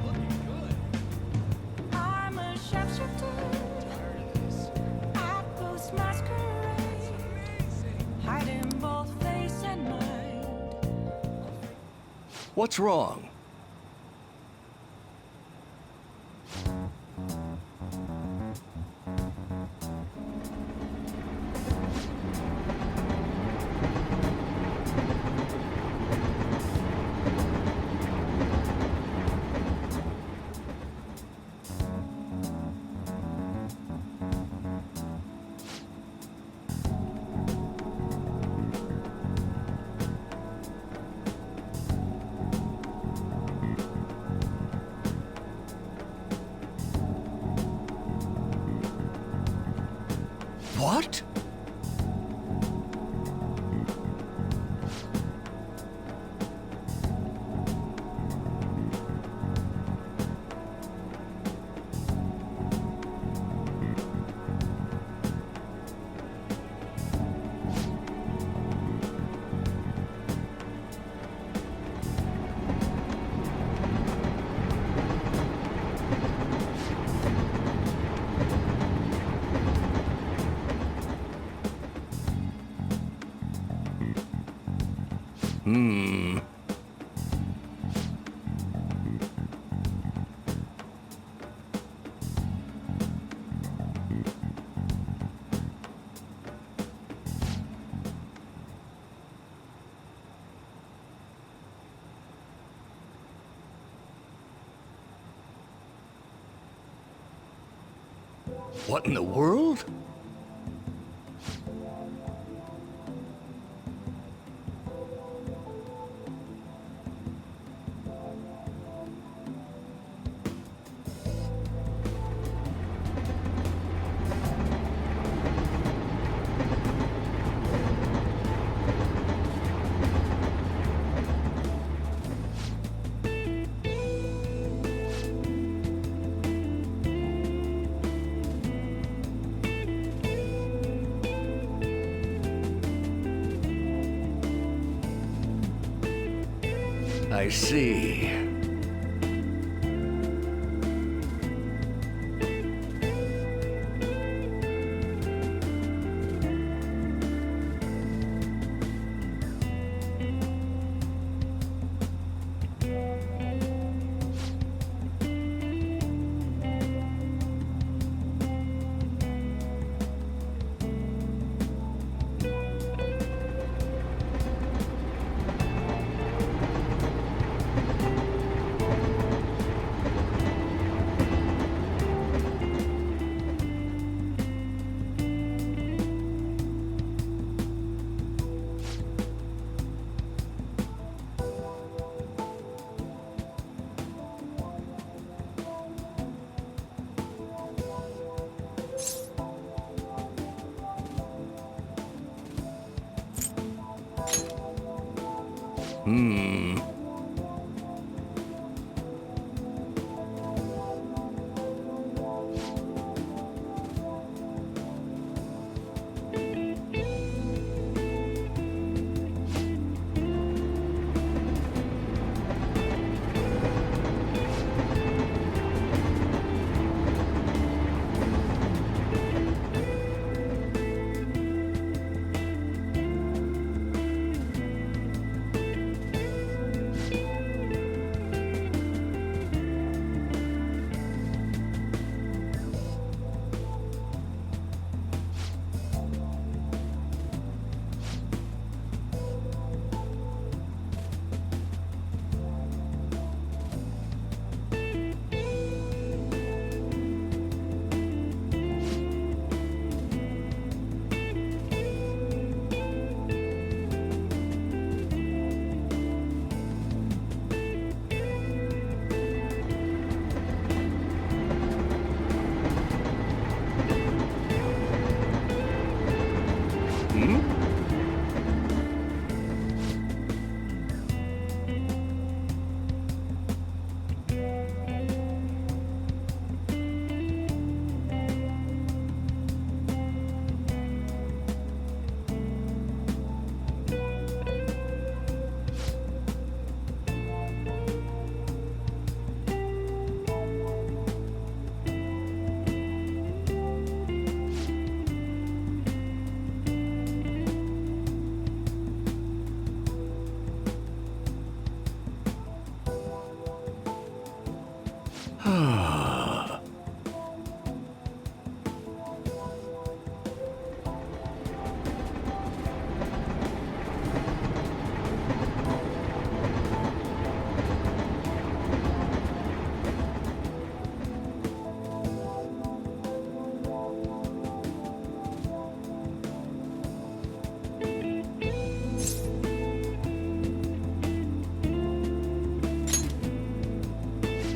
been? I'm a sharpshooter. At ghost masquerade, hiding both face and mind. what's wrong? What? Hmm. What in the world? I see. Hmm.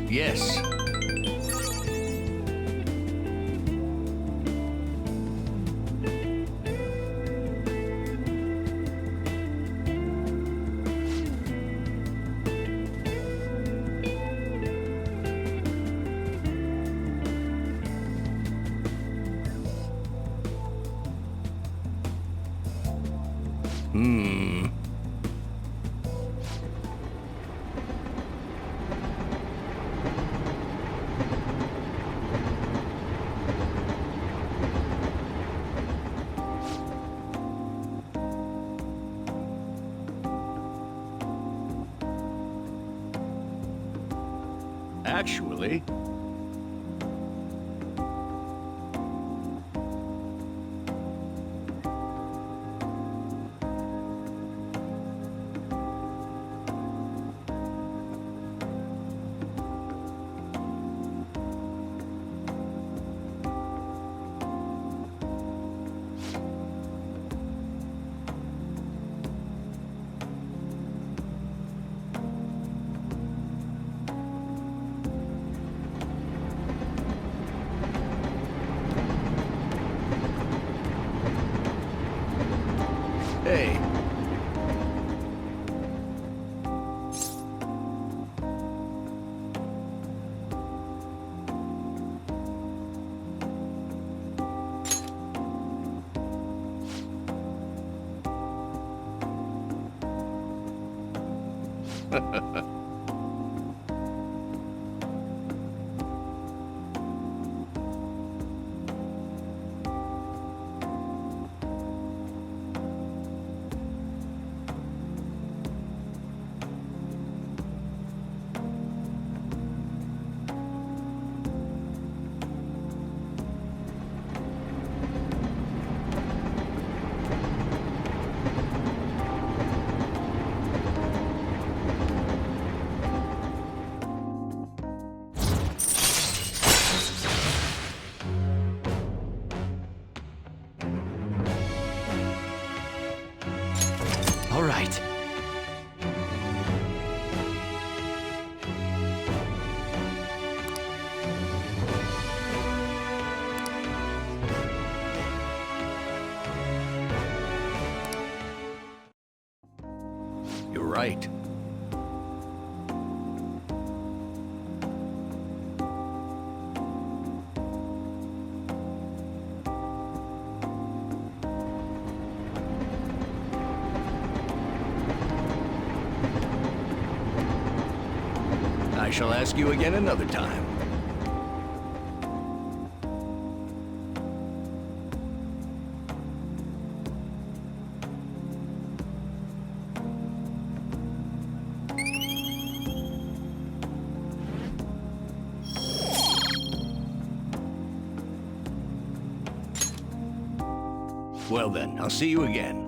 Yes. Hmm. Actually, hey. All right. You're right. I shall ask you again another time. Well then, I'll see you again.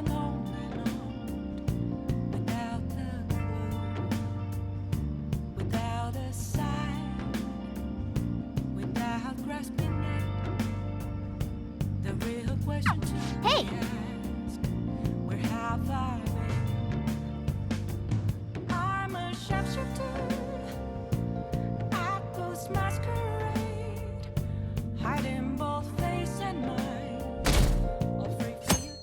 and on without a clue, without a sign, without grasping it. The real question to Hey! ask, where have I been? I'm a sharpshooter at Ghost Masquerade, hiding both face and mind, afraid for you to.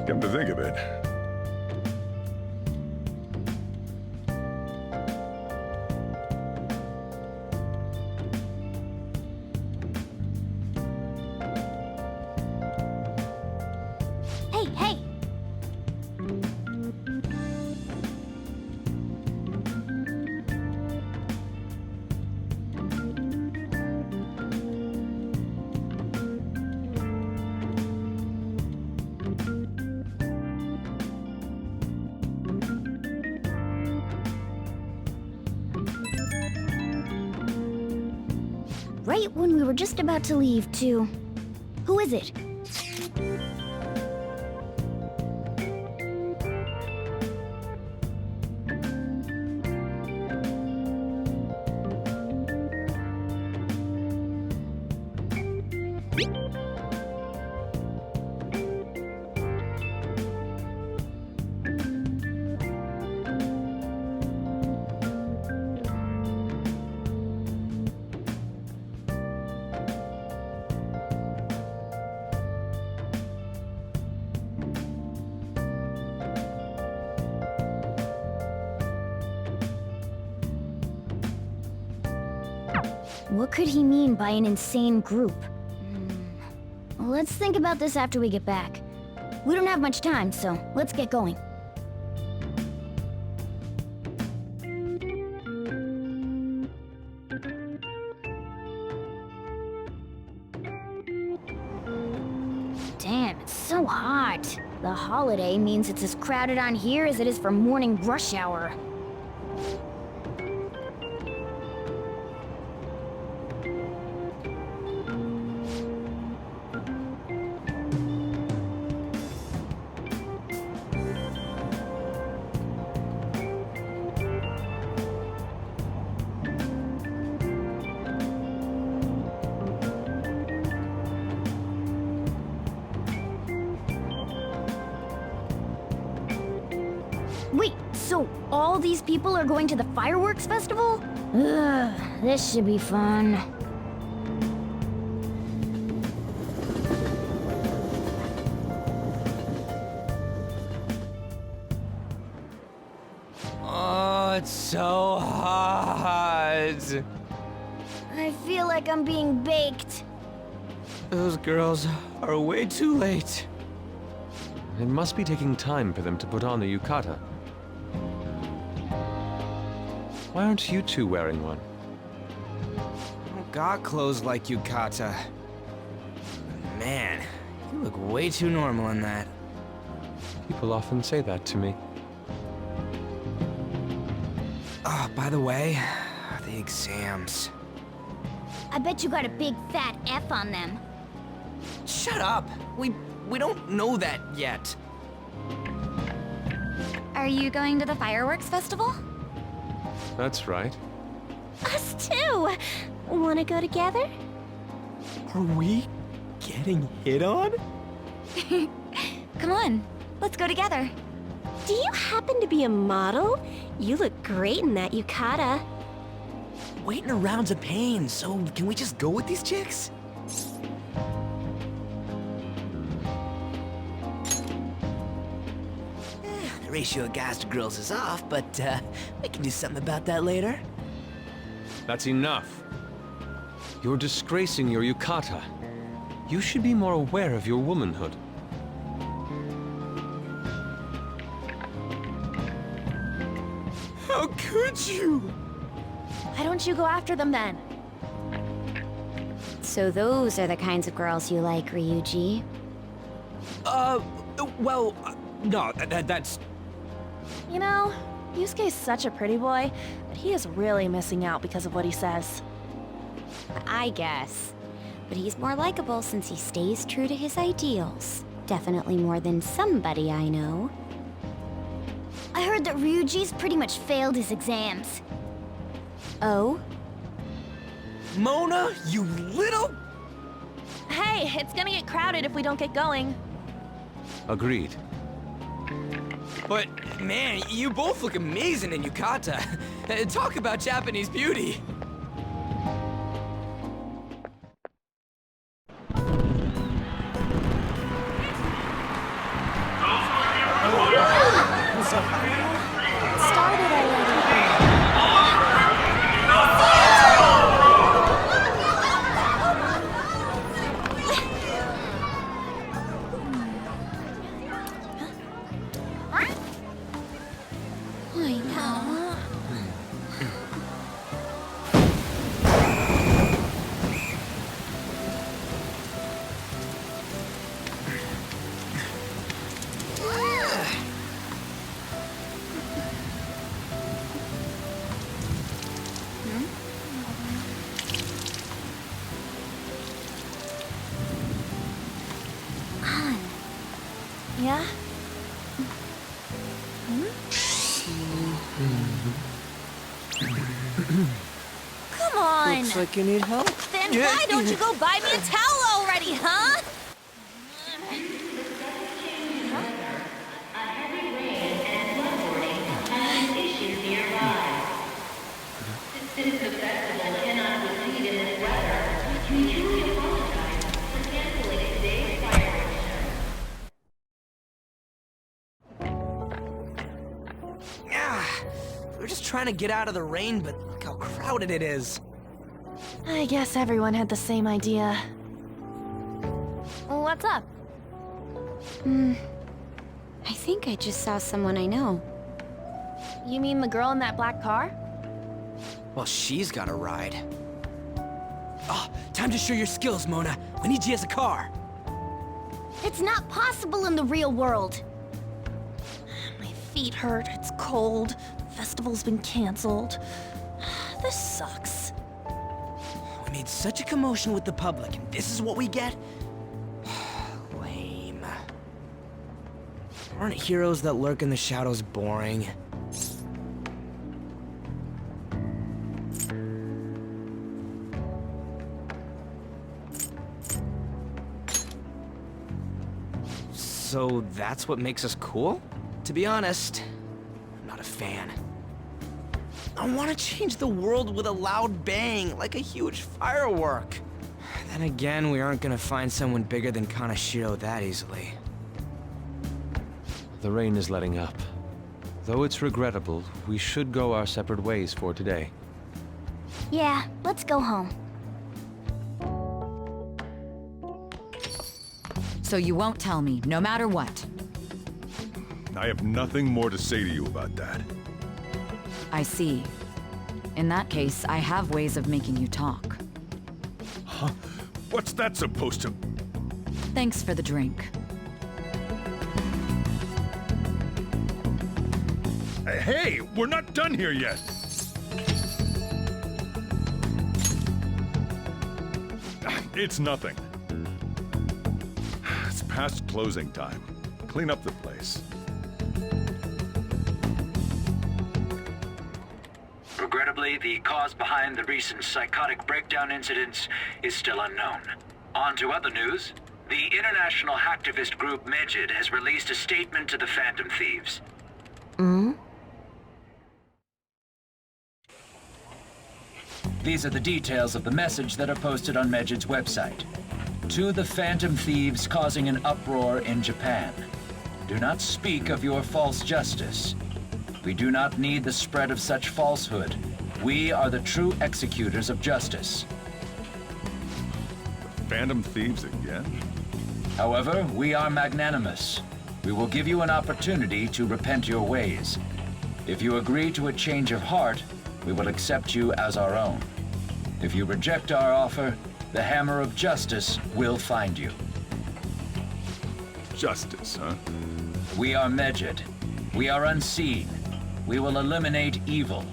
Come to think of it, Hey, hey! Right when we were just about to leave, too. Who is it? What could he mean by an insane group? Let's think about this after we get back. We don't have much time, so let's get going. Damn, it's so hot. The holiday means it's as crowded on here as it is for morning rush hour. Wait, so all these people are going to the fireworks festival? Ugh, this should be fun. Oh, it's so hot. I feel like I'm being baked. Those girls are way too late. It must be taking time for them to put on the yukata. Why aren't you two wearing one? I don't got clothes like yukata. Man, you look way too normal in that. People often say that to me. Oh, by the way, the exams. I bet you got a big fat F on them. Shut up! We don't know that yet. Are you going to the fireworks festival? That's right. Us too! Wanna go together? Are we getting hit on? Come on, let's go together. Do you happen to be a model? You look great in that yukata. Waiting around's a pain, so can we just go with these chicks? The ratio of guys to girls is off, but we can do something about that later. That's enough. You're disgracing your yukata. You should be more aware of your womanhood. How could you? Why don't you go after them then? So those are the kinds of girls you like, Ryuji. Well, no, that's... You know, Yusuke's such a pretty boy, but he is really missing out because of what he says. I guess. But he's more likable since he stays true to his ideals. Definitely more than somebody I know. I heard that Ryuji's pretty much failed his exams. Oh? Mona, you little... Hey, it's gonna get crowded if we don't get going. Agreed. But, man, you both look amazing in yukata. Talk about Japanese beauty. Started already. I know. Yeah? Come on! Looks like you need help. Then why don't you go buy me a towel already, huh? We're just trying to get out of the rain, but look how crowded it is. I guess everyone had the same idea. What's up? I think I just saw someone I know. You mean the girl in that black car? Well, she's got a ride. Oh, time to show your skills, Mona. We need you as a car. It's not possible in the real world. My feet hurt, it's cold, the festival's been canceled. This sucks. We made such a commotion with the public, and this is what we get? Lame. Aren't heroes that lurk in the shadows boring? So that's what makes us cool? To be honest, I'm not a fan. I want to change the world with a loud bang, like a huge firework. Then again, we aren't gonna find someone bigger than Kanashiro that easily. The rain is letting up. Though it's regrettable, we should go our separate ways for today. Yeah, let's go home. So you won't tell me, no matter what. I have nothing more to say to you about that. I see. In that case, I have ways of making you talk. Huh? What's that supposed to... Thanks for the drink. Hey, we're not done here yet. It's nothing. It's past closing time. Clean up the place. Regrettably, the cause behind the recent psychotic breakdown incidents is still unknown. On to other news. The international hacktivist group Megid has released a statement to the Phantom Thieves. These are the details of the message that are posted on Megid's website. To the Phantom Thieves causing an uproar in Japan. Do not speak of your false justice. We do not need the spread of such falsehood. We are the true executors of justice. Phantom Thieves again? However, we are magnanimous. We will give you an opportunity to repent your ways. If you agree to a change of heart, we will accept you as our own. If you reject our offer, the hammer of justice will find you. Justice, huh? We are Megid. We are unseen. We will eliminate evil.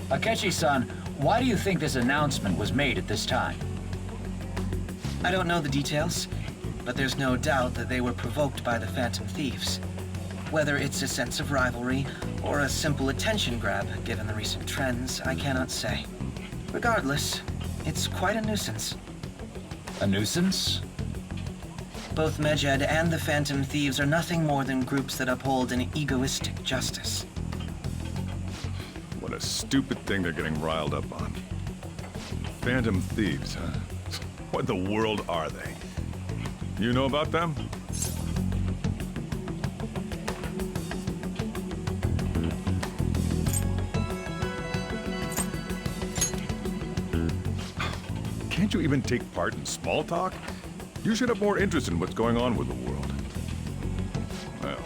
Akechi-san, why do you think this announcement was made at this time? I don't know the details, but there's no doubt that they were provoked by the Phantom Thieves. Whether it's a sense of rivalry or a simple attention grab, given the recent trends, I cannot say. Regardless, it's quite a nuisance. A nuisance? Both Megid and the Phantom Thieves are nothing more than groups that uphold an egoistic justice. What a stupid thing they're getting riled up on. Phantom Thieves, huh? What in the world are they? You know about them? Can't you even take part in small talk? You should have more interest in what's going on with the world. Well,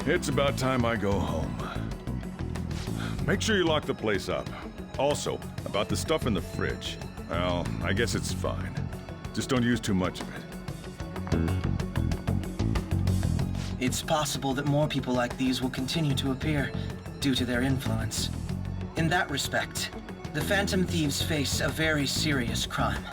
it's about time I go home. Make sure you lock the place up. Also, about the stuff in the fridge. Well, I guess it's fine. Just don't use too much of it. It's possible that more people like these will continue to appear due to their influence. In that respect, the Phantom Thieves face a very serious crime.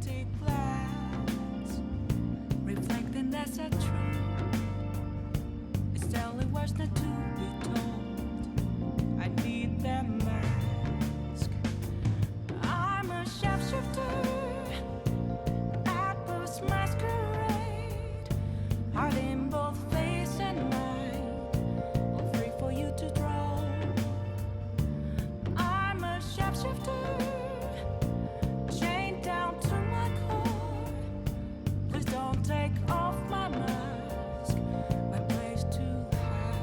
Take first not to be told. I need that mask. I'm a shapeshifter at this masquerade. Heart in both face and mind, all free for you to draw. I'm a shapeshifter, chained down to my core. Please don't take off my mask, my place to hide.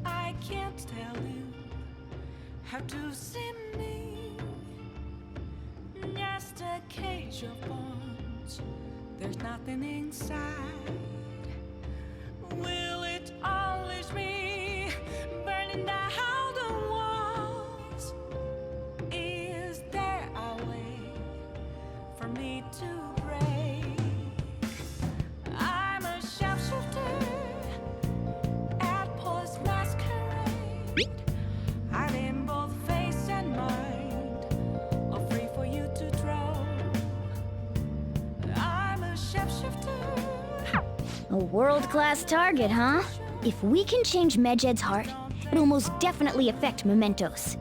I can't tell you how to see me. Just a cage of bones. There's nothing inside. Will it always be burning down the walls? Is there a way for me to break? I'm a shapeshifter at Post Masquerade. I'm in both face and mind, all free for you to draw. I'm a shapeshifter. A world-class target, huh? If we can change Medjed's heart, it'll most definitely affect Mementos.